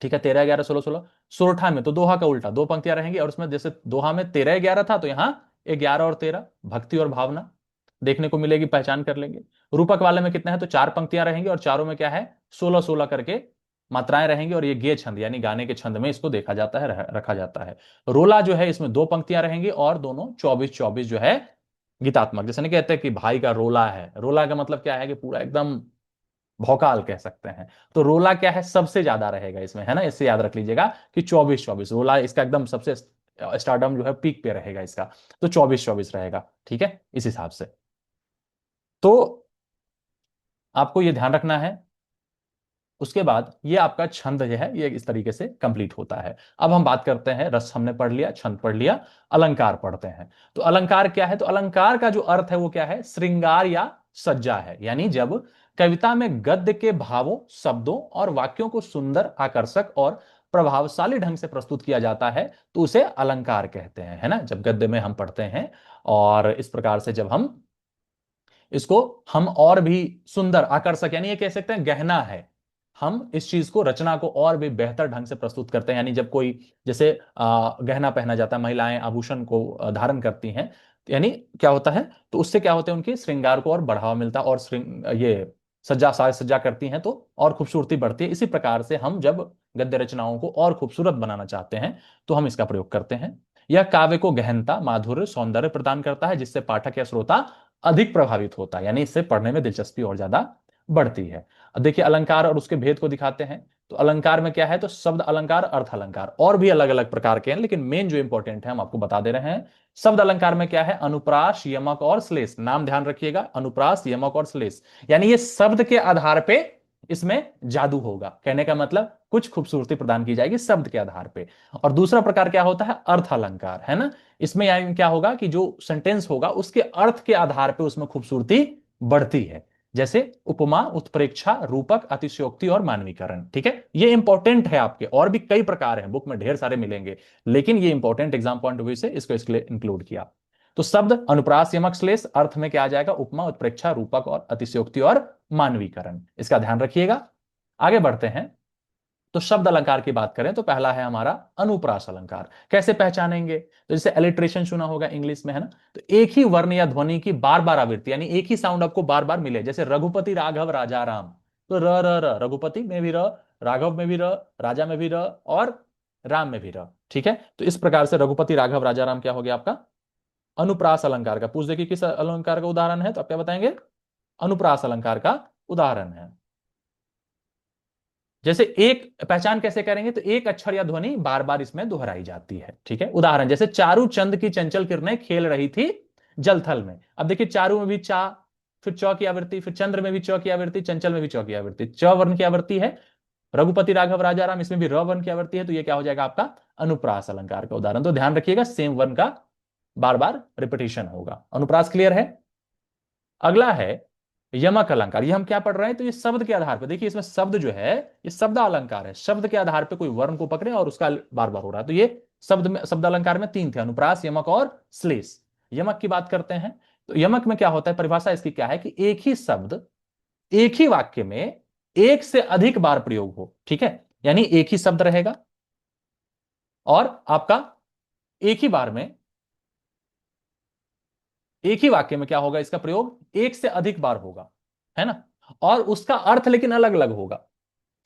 ठीक है, 13 11 16 16। सोरठा में तो दोहा का उल्टा, दो पंक्तियां रहेंगी, और उसमें जैसे दोहा में 13 11 था, तो यहाँ 11 और 13, भक्ति और भावना देखने को मिलेगी, पहचान कर लेंगे। रूपक वाले में कितना है, तो चार पंक्तियां रहेंगी, और चारों में क्या है, 16 16 करके मात्राएं रहेंगी, और ये गे छंद यानी गाने के छंद में इसको देखा जाता है, रखा जाता है। रोला जो है इसमें दो पंक्तियां रहेंगी, और दोनों 24 24 जो है गीतात्मक। जैसे नहीं कहते कि भाई का रोला है, रोला का मतलब क्या है कि पूरा एकदम भौकाल कह सकते हैं। तो रोला क्या है, सबसे ज्यादा रहेगा इसमें, है ना, इससे याद रख लीजिएगा कि 24 24 रोला इसका एकदम सबसे स्टार्डम जो है पीक पे रहेगा इसका। तो 24 24 रहेगा, ठीक है, इस हिसाब से। तो आपको ये ध्यान रखना है। उसके बाद ये आपका छंद जो है ये इस तरीके से कंप्लीट होता है। अब हम बात करते हैं, रस हमने पढ़ लिया, छंद पढ़ लिया, अलंकार पढ़ते हैं। तो अलंकार क्या है, तो अलंकार का जो अर्थ है वो क्या है, श्रृंगार या सज्जा है। यानी जब कविता में गद्य के भावों, शब्दों और वाक्यों को सुंदर, आकर्षक और प्रभावशाली ढंग से प्रस्तुत किया जाता है, तो उसे अलंकार कहते हैं, है ना। जब गद्य में हम पढ़ते हैं और इस प्रकार से जब हम इसको हम और भी सुंदर, आकर्षक, यानी ये कह सकते हैं गहना है, हम इस चीज को, रचना को और भी बेहतर ढंग से प्रस्तुत करते हैं। यानी जब कोई जैसे गहना पहना जाता है, महिलाएं आभूषण को धारण करती हैं, यानी क्या होता है, तो उससे क्या होता है, उनके श्रृंगार को और बढ़ावा मिलता है, और ये सज्जा साज सज्जा करती हैं तो और खूबसूरती बढ़ती है। इसी प्रकार से हम जब गद्य रचनाओं को और खूबसूरत बनाना चाहते हैं तो हम इसका प्रयोग करते हैं। यह काव्य को गहनता, माधुर्य, सौंदर्य प्रदान करता है, जिससे पाठक या श्रोता अधिक प्रभावित होता है, यानी इससे पढ़ने में दिलचस्पी और ज्यादा बढ़ती है। अब देखिए अलंकार और उसके भेद को दिखाते हैं। तो अलंकार में क्या है, तो शब्द अलंकार, अर्थ अलंकार, और भी अलग अलग प्रकार के हैं, लेकिन मेन जो इंपॉर्टेंट है हम आपको बता दे रहे हैं। शब्द अलंकार में क्या है, अनुप्रास, यमक और श्लेष। नाम ध्यान रखिएगा, अनुप्रास, यमक और श्लेष, यानी ये शब्द के आधार पे इसमें जादू होगा। कहने का मतलब कुछ खूबसूरती प्रदान की जाएगी शब्द के आधार पे। और दूसरा प्रकार क्या होता है, अर्थ अलंकार, है ना। इसमें यानी क्या होगा कि जो सेंटेंस होगा उसके अर्थ के आधार पे उसमें खूबसूरती बढ़ती है। जैसे उपमा, उत्प्रेक्षा, रूपक, अतिशयोक्ति और मानवीकरण। ठीक है, ये इंपॉर्टेंट है आपके, और भी कई प्रकार हैं, बुक में ढेर सारे मिलेंगे, लेकिन ये important exam point of view से इसको इसके लिए इंक्लूड किया। तो शब्द अनुप्रास, यमक, श्लेष, अर्थ में क्या आ जाएगा, उपमा, उत्प्रेक्षा, रूपक और अतिशयोक्ति और मानवीकरण। इसका ध्यान रखिएगा। आगे बढ़ते हैं। तो शब्द अलंकार की बात करें तो पहला है हमारा अनुप्रास अलंकार। कैसे पहचानेंगे, तो जैसे एलिट्रेशन सुना होगा इंग्लिश में, है ना। तो एक ही वर्ण या ध्वनि की बार बार आवृत्ति, यानी एक ही साउंड आपको बार बार मिले, जैसे रघुपति, राघव, राजा, राम। तो र र र, रघुपति में भी र, राघव में भी र, राजा में भी र, और राम में भी र। ठीक है, तो इस प्रकार से रघुपति, राघव, राजा, राम क्या हो गया आपका अनुप्रास अलंकार का। पूछ दे कि किस अलंकार का उदाहरण है, तो आप क्या बताएंगे, अनुप्रास अलंकार का उदाहरण है। जैसे एक पहचान कैसे करेंगे, तो एक अक्षर या ध्वनि बार बार इसमें दोहराई जाती है। ठीक है, उदाहरण जैसे चारू चंद की चंचल किरणें खेल रही थी जलथल में। अब देखिए चारू में भी चा, फिर चौ की आवृत्ति, फिर चंद्र में भी चौ की आवृत्ति, चंचल में भी चौ की आवृत्ति, च वर्ण की आवृत्ति है। रघुपति, राघव, राजा, राम, इसमें भी र वर्ण की आवृत्ति है, तो ये क्या हो जाएगा आपका अनुप्रास अलंकार का उदाहरण। तो ध्यान रखिएगा, सेम वर्ण का बार बार रिपीटेशन होगा। अनुप्रास क्लियर है। अगला है यमक अलंकार। ये हम क्या पढ़ रहे हैं, तो ये शब्द के आधार पर, देखिए इसमें शब्द जो है ये शब्द अलंकार है, शब्द के आधार पर कोई वर्ण को पकड़े और उसका बार बार हो रहा है। तो ये शब्द में, शब्द अलंकार में तीन थे, अनुप्रास, यमक और श्लेष। यमक की बात करते हैं। तो यमक में क्या होता है, परिभाषा इसकी क्या है कि एक ही शब्द एक ही वाक्य में एक से अधिक बार प्रयोग हो। ठीक है, यानी एक ही शब्द रहेगा और आपका एक ही बार में, एक ही वाक्य में क्या होगा, इसका प्रयोग एक से अधिक बार होगा, है ना। और उसका अर्थ लेकिन अलग अलग होगा।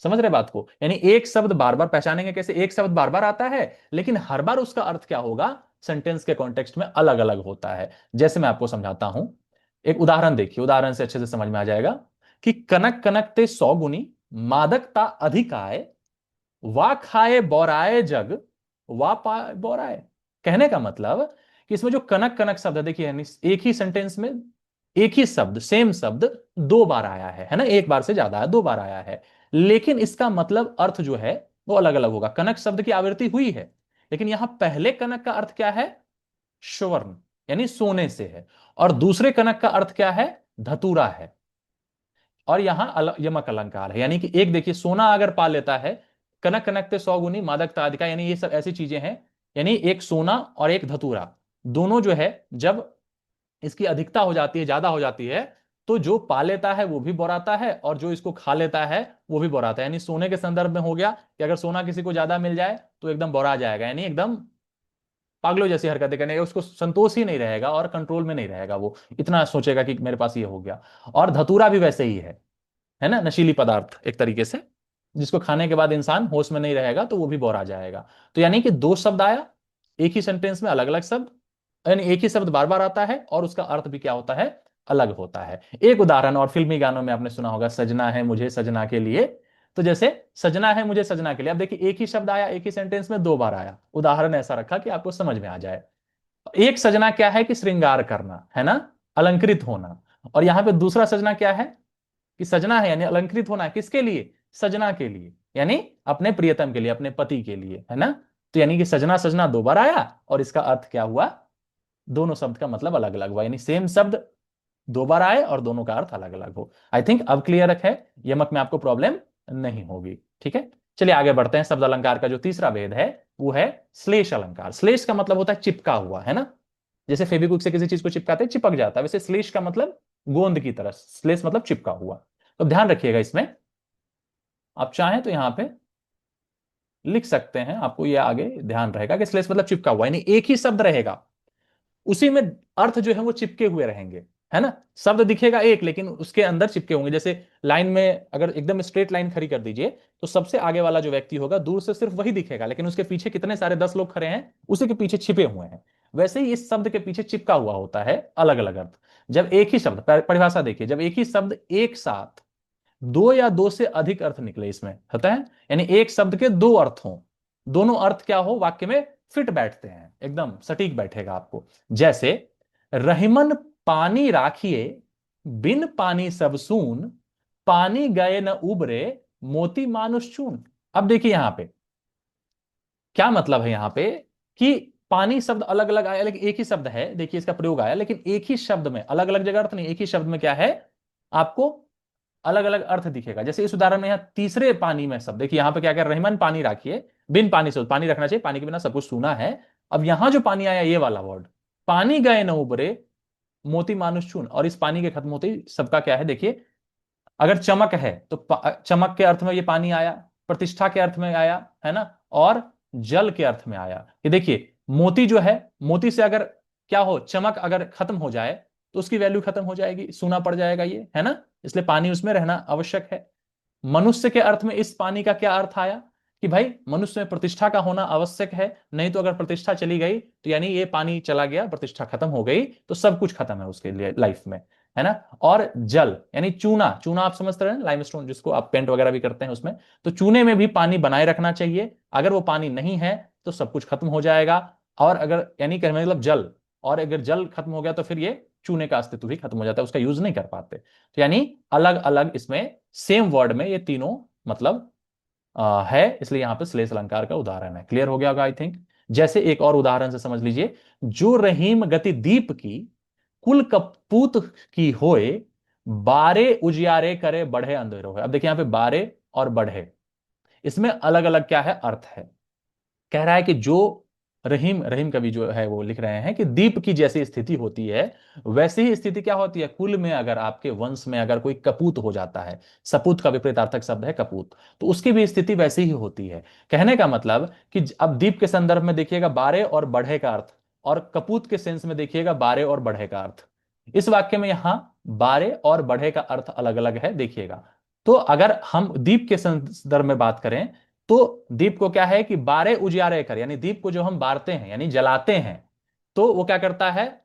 समझ रहे बात को, यानी एक शब्द बार बार पहचानेंगे कैसे, एक शब्द बार बार आता है लेकिन हर बार उसका अर्थ क्या होगा, सेंटेंस के कॉन्टेक्स्ट में अलग अलग होता है। जैसे मैं आपको समझाता हूं, एक उदाहरण देखिए, उदाहरण से अच्छे से समझ में आ जाएगा कि कनक कनक ते 100 गुनी, मादकता अधिक आए, वा खाए बौराए जग, वा पाए बौराए। कहने का मतलब कि इसमें जो कनक कनक शब्द है, देखिए यानी एक ही सेंटेंस में एक ही शब्द, सेम शब्द दो बार आया है ना, एक बार से ज्यादा है, दो बार आया है, लेकिन इसका मतलब अर्थ जो है वो अलग अलग होगा। कनक शब्द की आवृत्ति हुई है, लेकिन यहां पहले कनक का अर्थ क्या है, स्वर्ण यानी सोने से है। और दूसरे कनक का अर्थ क्या है? धतूरा है। और यहां यमक अलंकार है, यानी कि एक देखिए सोना अगर पा लेता है, कनक कनकते सौ गुनी मादकता अधिका, यानी ये सब ऐसी चीजें हैं। यानी एक सोना और एक धतूरा दोनों जो है, जब इसकी अधिकता हो जाती है, ज्यादा हो जाती है, तो जो पा लेता है वो भी बोराता है, और जो इसको खा लेता है वो भी बोराता है। यानी सोने के संदर्भ में हो गया कि अगर सोना किसी को ज्यादा मिल जाए तो एकदम बोरा जाएगा, यानी एकदम पागलों जैसी हरकतें करने का, उसको संतोष ही नहीं रहेगा और कंट्रोल में नहीं रहेगा, वो इतना सोचेगा कि मेरे पास ये हो गया। और धतूरा भी वैसे ही है ना, नशीली पदार्थ एक तरीके से, जिसको खाने के बाद इंसान होश में नहीं रहेगा तो वो भी बोर आ जाएगा। तो यानी कि दो शब्द आया एक ही सेंटेंस में, अलग अलग शब्द, यानी एक ही शब्द बार बार आता है और उसका अर्थ भी क्या होता है? अलग होता है। एक उदाहरण, और फिल्मी गानों में आपने सुना होगा, सजना है मुझे सजना के लिए। तो जैसे सजना है मुझे सजना के लिए, अब देखिए एक ही शब्द आया एक ही सेंटेंस में दो बार आया, उदाहरण ऐसा रखा कि आपको समझ में आ जाए। एक सजना क्या है? कि श्रृंगार करना, है ना, अलंकृत होना। और यहां पे दूसरा सजना क्या है? कि सजना है यानी अलंकृत होना है, किसके लिए? सजना के लिए, यानी अपने प्रियतम के लिए, अपने पति के लिए, है ना। तो यानी कि सजना सजना दो बार आया और इसका अर्थ क्या हुआ? दोनों शब्द का मतलब अलग अलग हुआ, यानी सेम शब्द दो बार आए और दोनों का अर्थ अलग अलग हो। आई थिंक अब क्लियर है, यमक में आपको प्रॉब्लम नहीं होगी। ठीक है, चलिए आगे बढ़ते हैं। शब्द अलंकार का जो तीसरा भेद है वो है श्लेष अलंकार। श्लेष का मतलब होता है चिपका हुआ, है ना। जैसे फेविक्विक से किसी चीज को चिपकाते हैं चिपक जाता है, वैसे श्लेष का मतलब गोंद की तरह, श्लेष मतलब चिपका हुआ। तो ध्यान रखिएगा इसमें, आप चाहें तो यहां पे लिख सकते हैं, आपको ये आगे ध्यान रहेगा कि श्लेष मतलब चिपका हुआ, यानी एक ही शब्द रहेगा, उसी में अर्थ जो है वो चिपके हुए रहेंगे, है ना। शब्द दिखेगा एक लेकिन उसके अंदर चिपके होंगे। जैसे लाइन में अगर एकदम स्ट्रेट लाइन खड़ी कर दीजिए तो सबसे आगे वाला जो व्यक्ति होगा दूर से सिर्फ वही दिखेगा, लेकिन उसके पीछे कितने सारे 10 लोग खड़े हैं उसी के पीछे छिपे हुए हैं। वैसे ही इस शब्द के पीछे चिपका हुआ होता है अलग अलग अर्थ। जब एक ही शब्द, परिभाषा देखिए, जब एक ही शब्द एक साथ दो या दो से अधिक अर्थ निकले इसमें होता है, यानी एक शब्द के दो अर्थ हों, दोनों अर्थ क्या हो वाक्य में फिट बैठते हैं, एकदम सटीक बैठेगा आपको। जैसे रहीमन पानी राखिए, बिन पानी सब सून, पानी गए न उबरे, मोती मानुष चून। अब देखिए यहां पे क्या मतलब है, यहां पे कि पानी शब्द अलग अलग आया लेकिन एक ही शब्द है, देखिए इसका प्रयोग आया, लेकिन एक ही शब्द में अलग अलग जगह अर्थ नहीं, एक ही शब्द में क्या है आपको अलग अलग अर्थ दिखेगा। जैसे इस उदाहरण में यहाँ तीसरे पानी में शब्द देखिए, यहाँ पे क्या कह रहमान पानी रखिए, बिन पानी से, पानी रखना चाहिए, पानी के बिना सब कुछ सूना है। अब यहां जो पानी आया ये वाला वर्ड, पानी गए न उबरे, मोती मानुष चून, और इस पानी के खत्म होते ही सबका क्या है देखिए, अगर चमक है तो चमक के अर्थ में ये पानी आया, प्रतिष्ठा के अर्थ में आया, है ना, और जल के अर्थ में आया। ये देखिए मोती जो है, मोती से अगर क्या हो, चमक अगर खत्म हो जाए तो उसकी वैल्यू खत्म हो जाएगी, सूना पड़ जाएगा ये, है ना। इसलिए पानी उसमें रहना आवश्यक है। मनुष्य के अर्थ में इस पानी का क्या अर्थ आया कि भाई मनुष्य में प्रतिष्ठा का होना आवश्यक है, नहीं तो अगर प्रतिष्ठा चली गई तो यानी ये पानी चला गया, प्रतिष्ठा खत्म हो गई तो सब कुछ खत्म है उसके लिए लाइफ में, है ना। और जल यानी चूना, चूना आप समझते रहे लाइमस्टोन जिसको आप पेंट वगैरह भी करते हैं उसमें, तो चूने में भी पानी बनाए रखना चाहिए, अगर वो पानी नहीं है तो सब कुछ खत्म हो जाएगा। और अगर यानी कि मतलब जल, और अगर जल खत्म हो गया तो फिर ये चूने का अस्तित्व भी खत्म हो जाता है, उसका यूज नहीं कर पाते। तो यानी अलग अलग इसमें सेम वर्ड में ये तीनों मतलब है, इसलिए यहां पे श्लेष अलंकार का उदाहरण है। क्लियर हो गया होगा आई थिंक। जैसे एक और उदाहरण से समझ लीजिए, जो रहीम गति दीप की, कुल कपूत की होए, बारे उजियारे करे बढ़े अंधेरो है। अब देखिए यहां पे बारे और बढ़े, इसमें अलग अलग क्या है अर्थ है। कह रहा है कि जो रहीम, रहीम कवि जो है वो लिख रहे हैं कि दीप की जैसी स्थिति होती है वैसी ही स्थिति क्या होती है कुल में, अगर आपके वंश में अगर कोई कपूत हो जाता है, सपूत का विपरीतार्थक शब्द है कपूत, तो उसकी भी स्थिति वैसी ही होती है। कहने का मतलब कि अब दीप के संदर्भ में देखिएगा बारे और बढ़े का अर्थ, और कपूत के सेंस में देखिएगा बारे और बढ़े का अर्थ। इस वाक्य में यहां बारे और बढ़े का अर्थ अलग अलग है देखिएगा। तो अगर हम दीप के संदर्भ में बात करें तो दीप को क्या है कि बारे उजियारे कर, यानी दीप को जो हम बारते हैं यानी जलाते हैं तो वो क्या करता है,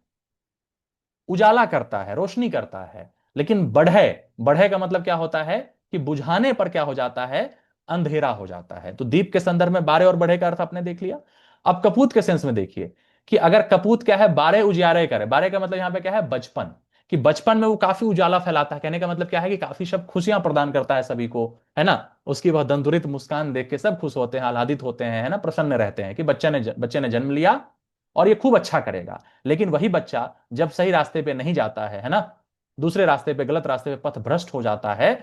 उजाला करता है, रोशनी करता है। लेकिन बढ़े, बढ़े का मतलब क्या होता है कि बुझाने पर क्या हो जाता है, अंधेरा हो जाता है। तो दीप के संदर्भ में बारे और बढ़े का अर्थ आपने देख लिया। अब कपूत के सेंस में देखिए कि अगर कपूत क्या है, बारे उजियारे करे, बारे का मतलब यहां पे क्या है, बचपन, कि बचपन में वो काफी उजाला फैलाता है। कहने का मतलब क्या है कि काफी सब खुशियां प्रदान करता है सभी को, है ना। उसकी वह दंतुरित मुस्कान देख के सब खुश होते हैं, आह्लादित होते हैं, है ना, प्रसन्न रहते हैं कि बच्चे ने जन्म लिया और ये खूब अच्छा करेगा। लेकिन वही बच्चा जब सही रास्ते पे नहीं जाता है ना, दूसरे रास्ते पे, गलत रास्ते पे पथ भ्रष्ट हो जाता है,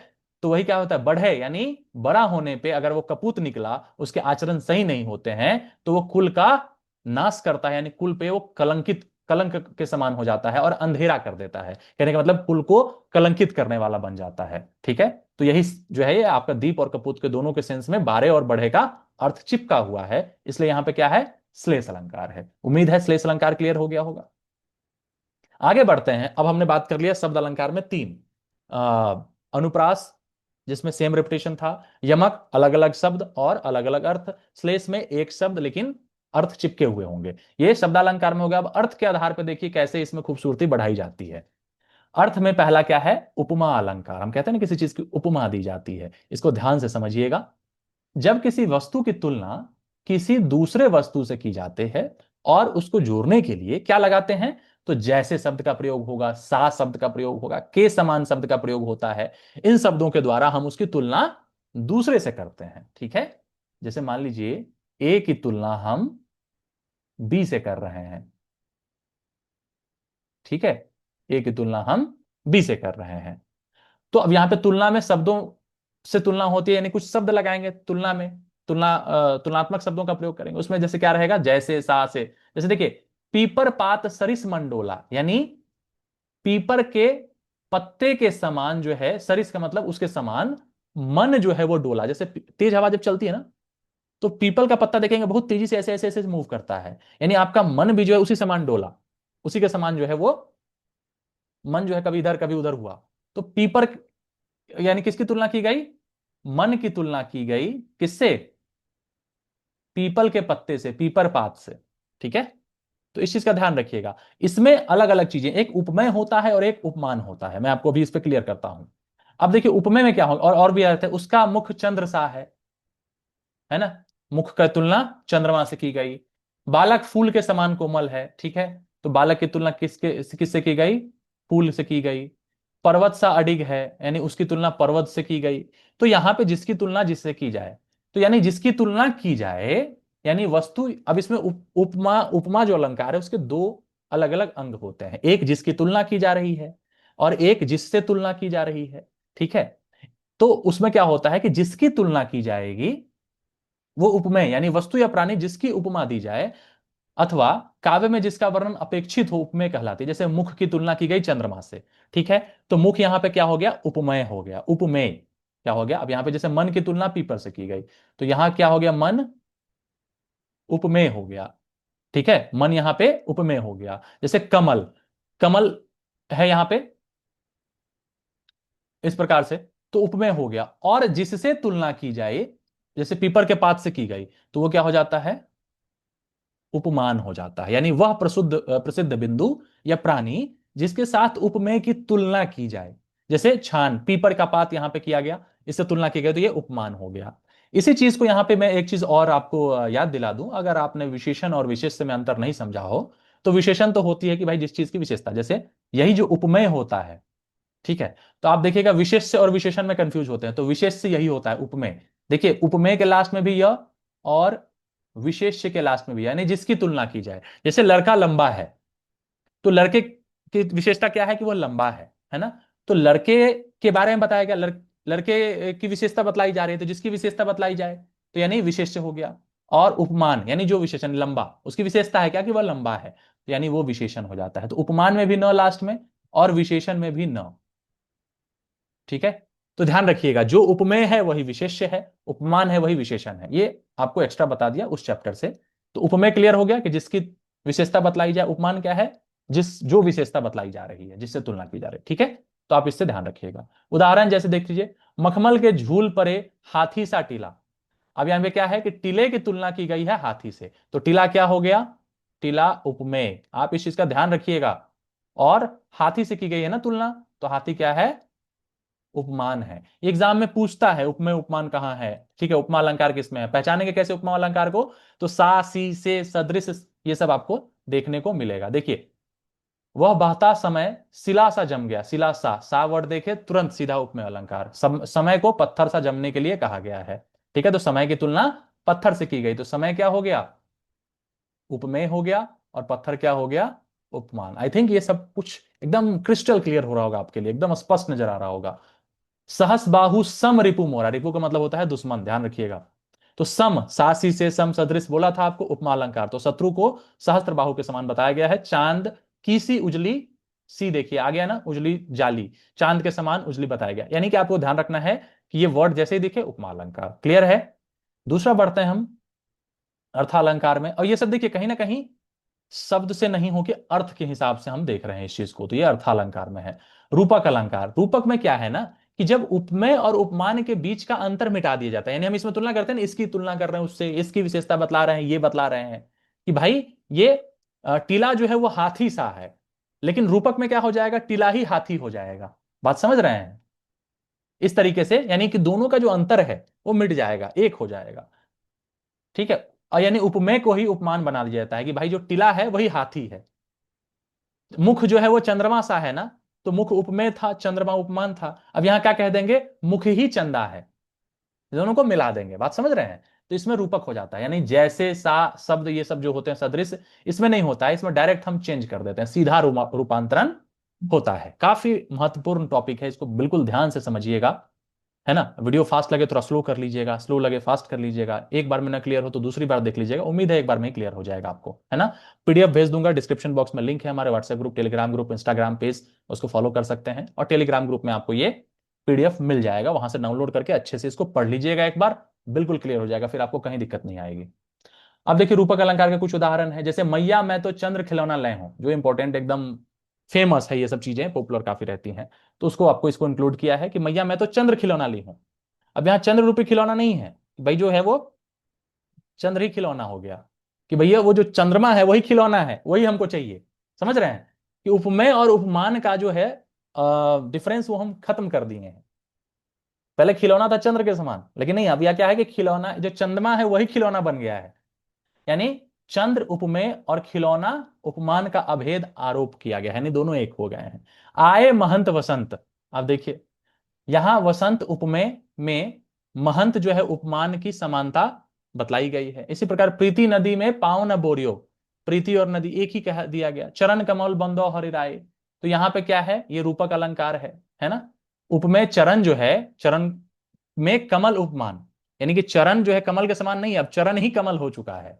तो वही क्या होता है, बढ़े यानी बड़ा होने पे अगर वो कपूत निकला, उसके आचरण सही नहीं होते हैं, तो वो कुल का नाश करता है, यानी कुल पे वो कलंक के समान हो जाता है और अंधेरा कर देता है। कहने का मतलब कुल को कलंकित करने वाला बन जाता है। ठीक है, तो यही जो है ये आपका दीप और कपूत के दोनों के सेंस में बारे और बढ़े का अर्थ चिपका हुआ है, इसलिए यहां पे क्या है, श्लेष अलंकार है। उम्मीद है श्लेष अलंकार क्लियर हो गया होगा। आगे बढ़ते हैं। अब हमने बात कर लिया शब्द अलंकार में तीन, अनुप्रास जिसमें सेम रेपिटेशन था, यमक अलग अलग शब्द और अलग अलग अर्थ, श्लेष में एक शब्द लेकिन अर्थ चिपके हुए होंगे। ये शब्दालंकार में हो गया। अब अर्थ के आधार पर देखिए कैसे इसमें खूबसूरती बढ़ाई जाती है। अर्थ में पहला क्या है, उपमा अलंकार। हम कहते हैं ना किसी चीज की उपमा दी जाती है, इसको ध्यान से समझिएगा। जब किसी वस्तु की तुलना किसी दूसरे वस्तु से की जाती है और उसको जोड़ने के लिए क्या लगाते हैं, तो जैसे शब्द का प्रयोग होगा, सा शब्द का प्रयोग होगा, के समान शब्द का प्रयोग होता है। इन शब्दों के द्वारा हम उसकी तुलना दूसरे से करते हैं। ठीक है, जैसे मान लीजिए ए की तुलना हम बी से कर रहे हैं। ठीक है, ए की तुलना हम बी से कर रहे हैं। तो अब यहां पे तुलना में शब्दों से तुलना होती है, यानी कुछ शब्द लगाएंगे तुलना में, तुलनात्मक शब्दों का प्रयोग करेंगे। उसमें जैसे क्या रहेगा, जैसे, सा से। जैसे देखिए, पीपर पात सरिस मंडोला, यानी पीपर के पत्ते के समान जो है, सरिस का मतलब उसके समान, मन जो है वो डोला। जैसे तेज हवा जब चलती है ना, तो पीपल का पत्ता देखेंगे बहुत तेजी से ऐसे ऐसे ऐसे मूव करता है, यानी आपका मन भी जो है उसी समान डोला, उसी के समान जो है वो मन जो है कभी इधर कभी उधर हुआ। तो पीपर यानी किसकी तुलना की गई, मन की तुलना की गई, किससे, पीपल के पत्ते से, पीपर पात से। ठीक है, तो इस चीज का ध्यान रखिएगा। इसमें अलग अलग चीजें, एक उपमेय होता है और एक उपमान होता है। मैं आपको अभी इस पे क्लियर करता हूं। अब देखिए उपमेय में क्या होगा, और भी अर्थ है, उसका मुख चंद्र सा है ना, मुख का तुलना चंद्रमा से की गई। बालक फूल के समान कोमल है। ठीक है, तो बालक की तुलना किससे की गई, फूल से की गई। पर्वत सा अडिग है, यानी उसकी तुलना पर्वत से की गई। तो यहां पे जिसकी तुलना जिससे की जाए, तो यानी जिसकी तुलना की जाए, यानी वस्तु। अब इसमें उपमा, उपमा जो अलंकार है उसके दो अलग अलग अंग होते हैं, एक जिसकी तुलना की जा रही है और एक जिससे तुलना की जा रही है। ठीक है, तो उसमें क्या होता है कि जिसकी तुलना की जाएगी वो उपमेय, यानी वस्तु या प्राणी जिसकी उपमा दी जाए, अथवा काव्य में जिसका वर्णन अपेक्षित हो, उपमेय कहलाती है। जैसे मुख की तुलना की गई चंद्रमा से। ठीक है, तो मुख यहां पे क्या हो गया, उपमेय हो गया, उपमेय क्या हो गया। अब यहां पे जैसे मन की तुलना पीपर से की गई, तो यहां क्या हो गया, मन उपमेय हो गया। ठीक है, मन यहां पे उपमेय हो गया। जैसे कमल, कमल है यहां पे इस प्रकार से, तो उपमेय हो गया। और जिससे तुलना की जाए, जैसे पीपर के पात से की गई, तो वो क्या हो जाता है, उपमान हो जाता है। यानी वह प्रसिद्ध बिंदु या प्राणी जिसके साथ उपमेय की तुलना की जाए, जैसे छान, पीपर का पात यहां पे किया गया, इससे तुलना की गई, तो ये उपमान हो गया। इसी चीज को यहां पे मैं एक चीज और आपको याद दिला दूं, अगर आपने विशेषण और विशेष्य में अंतर नहीं समझा हो, तो विशेषण तो होती है कि भाई जिस चीज की विशेषता, जैसे यही जो उपमेय होता है। ठीक है, तो आप देखिएगा विशेष्य और विशेषण में कंफ्यूज होते हैं, तो विशेष्य यही होता है, उपमेय। देखिए उपमेय के लास्ट में भी यह, और विशेष्य के लास्ट में भी, यानी जिसकी तुलना की जाए। जैसे लड़का लंबा है, तो लड़के की विशेषता क्या है कि वो लंबा है ना, तो लड़के के बारे में बताया गया, लड़के की विशेषता बतलाई जा रही है, तो जिसकी विशेषता बतलाई जाए, तो यानी विशेष्य हो गया। और उपमान यानी जो विशेषण लंबा, उसकी विशेषता है क्या कि वह लंबा है, तो यानी वो विशेषण हो जाता है। तो उपमान में भी न लास्ट में, और विशेषण में भी न। ठीक है, तो ध्यान रखिएगा, जो उपमेय है वही विशेष्य है, उपमान है वही विशेषण है। ये आपको एक्स्ट्रा बता दिया उस चैप्टर से। तो उपमेय क्लियर हो गया कि जिसकी विशेषता बतलाई जाए, उपमान क्या है, जिस जो विशेषता बतलाई जा रही है, जिससे तुलना की जा रही है। ठीक है, तो आप इससे ध्यान रखिएगा। उदाहरण जैसे देख लीजिए, मखमल के झूल परे हाथी सा टीला। अब यहां पे क्या है कि टीले की तुलना की गई है हाथी से, तो टीला क्या हो गया, टीला उपमेय। आप इस चीज का ध्यान रखिएगा। और हाथी से की गई है ना तुलना, तो हाथी क्या है, उपमान है। एग्जाम में पूछता है उपमेय उपमान कहाँ है। ठीक है, उपमा अलंकार किसमें है, पहचानेंगे कैसे उपमा अलंकार को, तो सा, सी, से, सदृश, ये सब आपको देखने को मिलेगा। देखिए, वह बहता समय शिला सा जम गया, शिला सा वर्ड देखे तुरंत सीधा उपमेय अलंकार, समय को पत्थर सा जमने के लिए कहा गया है। ठीक है, तो समय की तुलना पत्थर से की गई, तो समय क्या हो गया, उपमेय हो गया। और पत्थर क्या हो गया, उपमान। आई थिंक ये सब कुछ एकदम क्रिस्टल क्लियर हो रहा होगा आपके लिए, एकदम स्पष्ट नजर आ रहा होगा। सहस बाहु सम रिपु मोरा, रिपु का मतलब होता है दुश्मन, ध्यान रखिएगा। तो सम, सासी से सम सदृश बोला था आपको, उपमा अलंकार, तो शत्रु को सहस्त्र बाहु के समान बताया गया है। चांद की सी उजली, सी देखिए आ गया ना, उजली जाली, चांद के समान उजली बताया गया, यानी कि आपको ध्यान रखना है कि ये वर्ड जैसे ही दिखे उपमा अलंकार। क्लियर है। दूसरा बढ़ते हैं हम अर्थालंकार में, और ये सब देखिए कहीं ना कहीं शब्द से नहीं हो कि अर्थ के हिसाब से हम देख रहे हैं इस चीज को, तो ये अर्थालंकार में है। रूपक अलंकार, रूपक में क्या है ना कि जब उपमेय और उपमान के बीच का अंतर मिटा दिया जाता है, यानी हम इसमें तुलना करते हैं ना, इसकी तुलना कर रहे हैं उससे, इसकी विशेषता बतला रहे हैं, ये बतला रहे हैं कि भाई ये टीला जो है वो हाथी सा है, लेकिन रूपक में क्या हो जाएगा, टीला ही हाथी हो जाएगा। बात समझ रहे हैं, इस तरीके से, यानी कि दोनों का जो अंतर है वो मिट जाएगा, एक हो जाएगा। ठीक है। और यानी उपमेय को ही उपमान बना दिया जाता है कि भाई जो टिला है वही हाथी है। मुख जो है वो चंद्रमा सा है ना, तो मुख उपमेय था, चंद्रमा उपमान था। अब यहां क्या कह देंगे, मुख ही चंदा है, दोनों को मिला देंगे। बात समझ रहे हैं, तो इसमें रूपक हो जाता है, यानी जैसे सा शब्द ये सब जो होते हैं सदृश, इसमें नहीं होता है, इसमें डायरेक्ट हम चेंज कर देते हैं, सीधा रूपांतरण होता है। काफी महत्वपूर्ण टॉपिक है, इसको बिल्कुल ध्यान से समझिएगा, है ना। वीडियो फास्ट लगे थोड़ा स्लो कर लीजिएगा, स्लो लगे फास्ट कर लीजिएगा, एक बार में ना क्लियर हो तो दूसरी बार देख लीजिएगा, उम्मीद है एक बार में ही क्लियर हो जाएगा आपको, है ना। पीडीएफ भेज दूंगा, डिस्क्रिप्शन बॉक्स में लिंक है, हमारे WhatsApp group, Telegram group, Instagram page, उसको फॉलो कर सकते हैं, और टेलीग्राम ग्रुप में आपको ये पीडीएफ मिल जाएगा, वहां से डाउनलोड करके अच्छे से इसको पढ़ लीजिएगा एक बार, बिल्कुल क्लियर हो जाएगा, फिर आपको कहीं दिक्कत नहीं आएगी। अब देखिए रूपक अलंकार के कुछ उदाहरण है, जैसे मैया मैं तो चंद्र खिलौना ले हूं, जो इंपॉर्टेंट एकदम फेमस है, ये सब चीजें पॉपुलर काफी रहती हैं, तो उसको आपको इसको इंक्लूड किया है कि मैया मैं तो चंद्र खिलौना ली हूं। अब यहाँ चंद्र रूपी खिलौना नहीं है भाई, जो है वो चंद्र ही खिलौना हो गया, कि भैया वो जो चंद्रमा है वही खिलौना है, वही हमको चाहिए। समझ रहे हैं कि उपमेय और उपमान का जो है डिफरेंस वो हम खत्म कर दिए हैं। पहले खिलौना था चंद्र के समान, लेकिन नहीं, अब यह क्या है कि खिलौना जो चंद्रमा है वही खिलौना बन गया है, यानी चंद्र उपमेय और खिलौना उपमान का अभेद आरोप किया गया है, यानी दोनों एक हो गए हैं। आए महंत वसंत, अब देखिए यहां वसंत उपमेय में, महंत जो है उपमान की समानता बतलाई गई है। इसी प्रकार प्रीति नदी में पाँव न बोरियो, प्रीति और नदी एक ही कह दिया गया। चरण कमल बंदो हरिराय, तो यहां पे क्या है, ये रूपक अलंकार है ना। उपमेय चरण जो है, चरण में कमल उपमान, यानी कि चरण जो है कमल के समान नहीं, अब चरण ही कमल हो चुका है,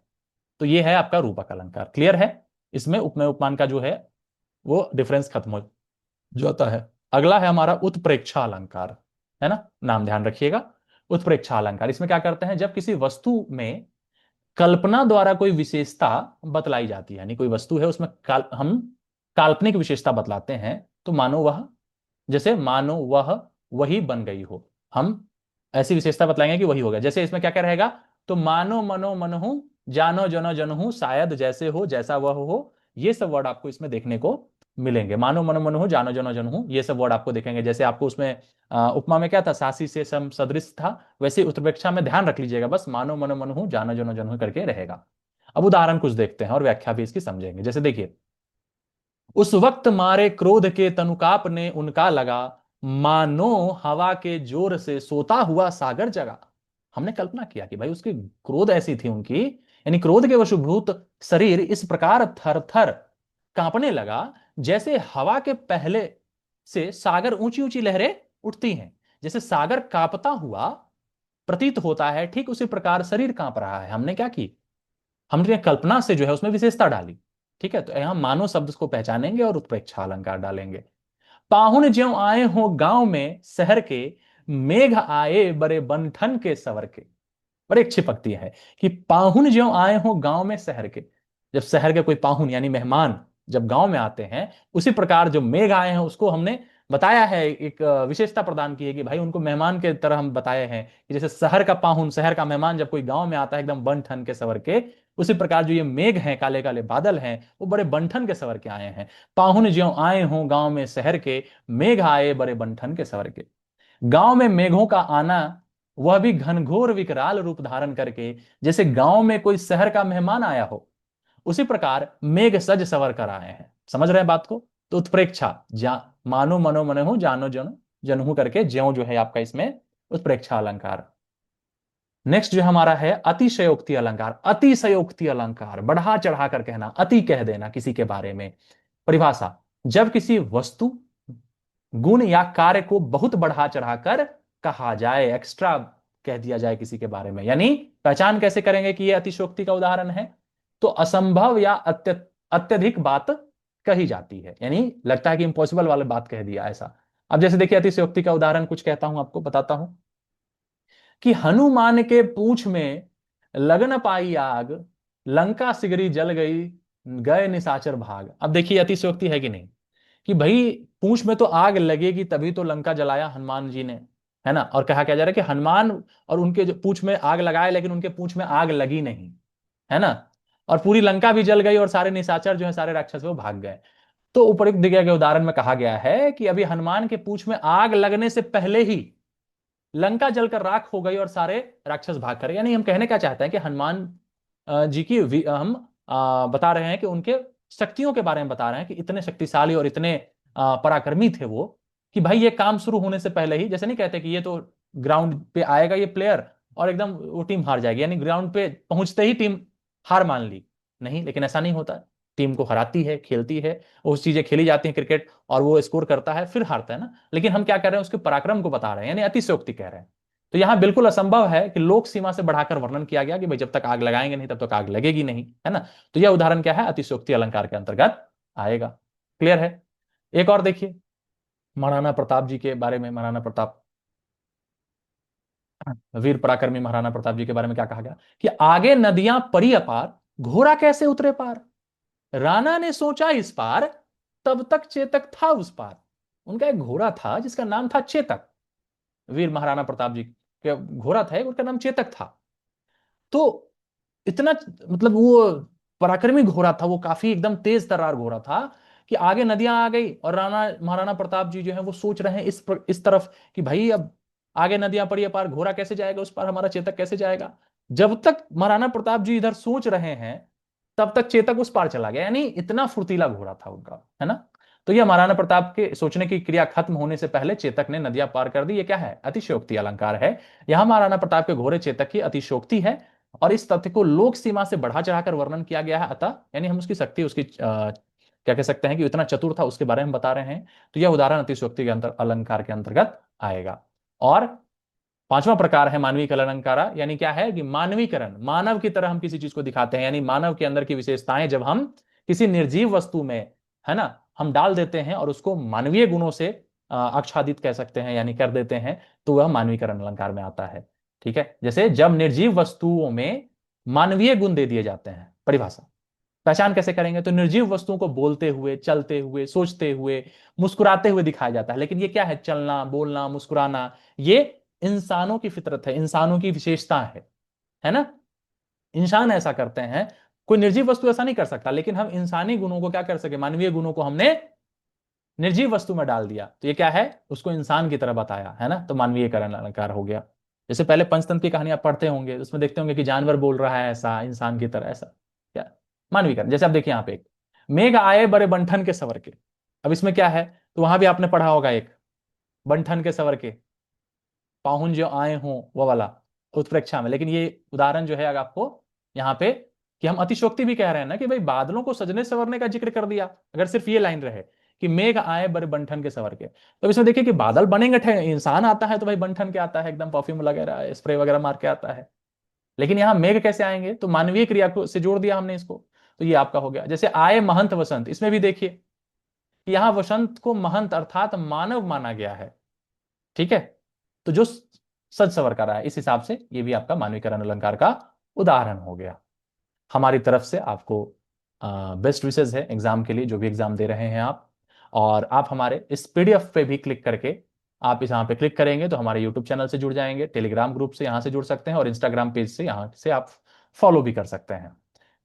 तो ये है आपका रूपक अलंकार। क्लियर है, इसमें उपमेय उपमान का जो है वो डिफरेंस खत्म हो जाता है। अगला है हमारा उत्प्रेक्षा अलंकार, है ना, नाम ध्यान रखिएगा। उत्प्रेक्षा अलंकार, इसमें क्या करते हैं, जब किसी वस्तु में कल्पना द्वारा कोई विशेषता बतलाई जाती है, यानी कोई वस्तु है उसमें हम काल्पनिक विशेषता बतलाते हैं, तो मानो वह, जैसे मानो वह वही बन गई हो, हम ऐसी विशेषता बतलाएंगे कि वही होगा। जैसे इसमें क्या क्या रहेगा, तो मानो मनो मनहु, जानो जनो जनहु, शायद जैसे हो जैसा वह हो, ये सब वर्ड आपको इसमें देखने को मिलेंगे। मानो मनो मनहु, जानो जनो जनहु, ये सब वर्ड आपको देखेंगे। जैसे आपको उसमें उपमा में क्या था, सासी से सम सदृश था, वैसे ही उत्प्रेक्षा में ध्यान रख लीजिएगा, बस मानो मनो मनहु जानो जनो जनहु करके रहेगा। अब उदाहरण कुछ देखते हैं और व्याख्या भी इसकी समझेंगे। जैसे देखिए, उस वक्त मारे क्रोध के तनुकाप ने उनका लगा, मानो हवा के जोर से सोता हुआ सागर जगा। हमने कल्पना किया कि भाई उसकी क्रोध ऐसी थी उनकी, यानी क्रोध के वशीभूत शरीर इस प्रकार थर थर कांपने लगा, जैसे हवा के पहले से सागर ऊंची ऊंची लहरें उठती हैं। जैसे सागर कांपता हुआ प्रतीत होता है, ठीक उसी प्रकार शरीर कांप रहा है। हमने क्या की, हमने कल्पना से जो है उसमें विशेषता डाली। ठीक है, तो यहां मानो शब्द को पहचानेंगे और उत्प्रेक्षा अलंकार डालेंगे। पाहुन ज्यों आए हो गांव में शहर के, मेघ आए बड़े बनठन के सवर के। बड़ी अच्छी पंक्ति है कि पाहुन ज्यों आए हो गांव में शहर के, जब शहर के कोई पाहुन यानी मेहमान जब गांव में आते हैं, उसी प्रकार जो मेघ आए हैं उसको हमने बताया है, एक विशेषता प्रदान की है कि भाई उनको मेहमान के तरह हम बताए हैं कि जैसे शहर का पाहुन, शहर का मेहमान जब कोई गांव में आता है एकदम बन ठन के सवर के, उसी प्रकार जो ये मेघ हैं, काले काले बादल हैं, वो बड़े बनठन के सवर के आए हैं। पाहुन ज्यों आए हों गांव में शहर के, मेघ आए बड़े बनठन के सवर के। गांव में मेघों का आना, वह भी घनघोर विकराल रूप धारण करके, जैसे गांव में कोई शहर का मेहमान आया हो, उसी प्रकार मेघ सज सवर कर आए हैं। समझ रहे हैं बात को। तो उत्प्रेक्षा, जा मानो मनो मनहु जानो जनो जनहु करके ज्यों जो है आपका इसमें उत्प्रेक्षा अलंकार। नेक्स्ट जो हमारा है अतिशयोक्ति अलंकार। अतिशयोक्ति अलंकार, बढ़ा चढ़ा कर कहना, अति कह देना किसी के बारे में। परिभाषा, जब किसी वस्तु, गुण या कार्य को बहुत बढ़ा चढ़ाकर कहा जाए, एक्स्ट्रा कह दिया जाए किसी के बारे में। यानी पहचान कैसे करेंगे कि यह अतिशयोक्ति का उदाहरण है? तो असंभव या अत्यधिक बात कही जाती है, यानी लगता है कि इंपॉसिबल वाली बात कह दिया ऐसा। अब जैसे देखिए अतिशयोक्ति का उदाहरण कुछ कहता हूं, आपको बताता हूं कि हनुमान के पूंछ में लगन पाई आग, लंका सिगरी जल गई, गए निशाचर भाग। अब देखिए अतिशयोक्ति है कि नहीं, कि भाई पूंछ में तो आग लगेगी तभी तो लंका जलाया हनुमान जी ने, है ना। और कहा क्या जा रहा है कि हनुमान और उनके जो पूंछ में आग लगाए, लेकिन उनके पूंछ में आग लगी नहीं, है ना। और पूरी लंका भी जल गई और सारे निशाचर जो है, सारे राक्षस वो भाग गए। तो उपरोक्त दिए गए उदाहरण में कहा गया है कि अभी हनुमान के पूंछ में आग लगने से पहले ही लंका जलकर राख हो गई और सारे राक्षस भाग कर। यानी हम कहने क्या चाहते हैं कि हनुमान जी की हम बता रहे हैं कि उनके शक्तियों के बारे में बता रहे हैं कि इतने शक्तिशाली और इतने पराक्रमी थे वो, कि भाई ये काम शुरू होने से पहले ही, जैसे नहीं कहते कि ये तो ग्राउंड पे आएगा ये प्लेयर और एकदम वो टीम हार जाएगी, यानी ग्राउंड पे पहुंचते ही टीम हार मान ली, नहीं, लेकिन ऐसा नहीं होता। टीम को हराती है, खेलती है, उस चीजें खेली जाती हैं क्रिकेट, और वो स्कोर करता है फिर हारता है ना। लेकिन हम क्या कर रहे हैं, उसके पराक्रम को बता रहे हैं, यानी अतिशयोक्ति कह रहे हैं। तो यहां बिल्कुल असंभव है कि लोक सीमा से बढ़ाकर वर्णन किया गया कि भाई जब तक आग लगाएंगे नहीं तब तक आग लगेगी नहीं, है ना। तो यह उदाहरण क्या है, अतिशयोक्ति अलंकार के अंतर्गत आएगा। क्लियर है? एक और देखिए महाराणा प्रताप जी के बारे में। महाराणा प्रताप, वीर पराक्रमी महाराणा प्रताप जी के बारे में क्या कहा गया कि आगे नदियां परी अपार, घोड़ा कैसे उतरे पार, राणा ने सोचा इस पार, तब तक चेतक था उस पार। उनका एक घोड़ा था जिसका नाम था चेतक। वीर महाराणा प्रताप जी का घोड़ा था एक, उसका नाम चेतक था। तो इतना, मतलब वो पराक्रमी घोड़ा था, वो काफी एकदम तेज तर्रार घोड़ा था कि आगे नदियां आ गई और राणा महाराणा प्रताप जी जो है वो सोच रहे हैं इस तरफ कि भाई अब आगे नदियां पड़ी है पार, घोड़ा कैसे जाएगा उस पार, हमारा चेतक कैसे जाएगा। जब तक महाराणा प्रताप जी इधर सोच रहे हैं तब तक चेतक उस पार चला गया, यानी इतना फुर्तीला घोड़ा था उनका, है ना। तो यह महाराणा प्रताप के सोचने की क्रिया खत्म होने से पहले चेतक ने नदियां पार कर दी। ये क्या है, अतिशयोक्ति अलंकार है। यहां महाराणा प्रताप के घोड़े चेतक की अतिशयोक्ति है, और इस तथ्य को लोक सीमा से बढ़ा चढ़ाकर वर्णन किया गया है। अतः यानी हम उसकी शक्ति, उसकी क्या कह सकते हैं कि इतना चतुर था उसके बारे में बता रहे हैं। तो यह उदाहरण अतिशयोक्ति के अंतर अलंकार के अंतर्गत आएगा। और पांचवा प्रकार है मानवीकरण अलंकारा, यानी क्या है कि मानवीकरण, मानव की तरह हम किसी चीज को दिखाते हैं, यानी मानव के अंदर की विशेषताएं जब हम किसी निर्जीव वस्तु में, है ना, हम डाल देते हैं और उसको मानवीय गुणों से आच्छादित कह सकते हैं, यानी कर देते हैं, तो वह मानवीकरण अलंकार में आता है। ठीक है, जैसे जब निर्जीव वस्तुओं में मानवीय गुण दे दिए जाते हैं। परिभाषा, पहचान कैसे करेंगे, तो निर्जीव वस्तुओं को बोलते हुए, चलते हुए, सोचते हुए, मुस्कुराते हुए दिखाया जाता है। लेकिन ये क्या है, चलना, बोलना, मुस्कुराना, ये इंसानों की फितरत है, इंसानों की विशेषता है ना। इंसान ऐसा करते हैं, कोई निर्जीव वस्तु ऐसा नहीं कर सकता। लेकिन हम इंसानी गुणों को क्या कर सके, मानवीय गुणों को हमने निर्जीव वस्तु में डाल दिया, तो ये क्या है, उसको इंसान की तरह बताया, है ना। तो मानवीयकरण अलंकार हो गया। जैसे पहले पंचतंत्र की कहानी आप पढ़ते होंगे, उसमें देखते होंगे कि जानवर बोल रहा है ऐसा, इंसान की तरह ऐसा, क्या, मानवीकरण। जैसे आप देखिए यहाँ पे एक, मेघ आए बड़े बंठन के सवर के। अब इसमें क्या है, तो वहां भी आपने पढ़ा होगा एक, बंठन के सवर के, पाहुन जो आए हों वो वाला, उत्प्रेक्षा में। लेकिन ये उदाहरण जो है अगर आपको यहाँ पे, कि हम अतिशोक्ति भी कह रहे हैं ना, कि भाई बादलों को सजने संवरने का जिक्र कर दिया, अगर सिर्फ ये लाइन रहे कि मेघ आए बड़े बंठन के सवर के, तो इसमें देखिए कि बादल बनेंगे, इंसान आता है तो भाई बंठन के आता है, एकदम परफ्यूम वगैरह स्प्रे वगैरह मार के आता है। लेकिन यहाँ मेघ कैसे आएंगे, तो मानवीय क्रिया को से जोड़ दिया हमने इसको। तो ये आपका हो गया। जैसे आए महंत वसंत, इसमें भी देखिए कि यहाँ वसंत को महंत अर्थात मानव माना गया है। ठीक है, तो जो सज सवर कर रहा है, इस हिसाब से ये भी आपका मानवीकरण अलंकार का उदाहरण हो गया। हमारी तरफ से आपको बेस्ट विशेष है एग्जाम के लिए, जो भी एग्जाम दे रहे हैं आप। और आप हमारे इस पीडीएफ पे भी क्लिक करके, आप इस यहाँ पे क्लिक करेंगे तो हमारे यूट्यूब चैनल से जुड़ जाएंगे, टेलीग्राम ग्रुप से यहाँ से जुड़ सकते हैं, और इंस्टाग्राम पेज से यहाँ से आप फॉलो भी कर सकते हैं।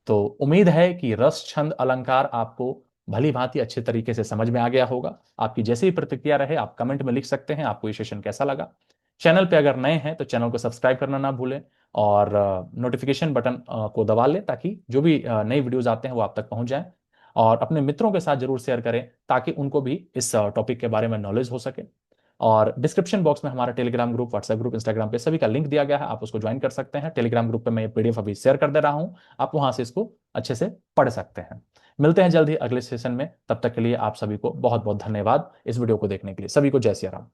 तो उम्मीद है कि रस छंद अलंकार आपको भली भांति अच्छे तरीके से समझ में आ गया होगा। आपकी जैसी भी प्रतिक्रिया रहे आप कमेंट में लिख सकते हैं, आपको ये सेशन कैसा लगा। चैनल पे अगर नए हैं तो चैनल को सब्सक्राइब करना ना भूलें, और नोटिफिकेशन बटन को दबा लें, ताकि जो भी नई वीडियोस आते हैं वो आप तक पहुंच जाएं। और अपने मित्रों के साथ जरूर शेयर करें ताकि उनको भी इस टॉपिक के बारे में नॉलेज हो सके। और डिस्क्रिप्शन बॉक्स में हमारा Telegram group, WhatsApp group, Instagram पे सभी का लिंक दिया गया है, आप उसको ज्वाइन कर सकते हैं। टेलीग्राम ग्रुप पे मैं ये पीडीएफ अभी शेयर कर दे रहा हूं, आप वहां से इसको अच्छे से पढ़ सकते हैं। मिलते हैं जल्द ही अगले सेशन में, तब तक के लिए आप सभी को बहुत बहुत धन्यवाद इस वीडियो को देखने के लिए। सभी को जय सिया राम।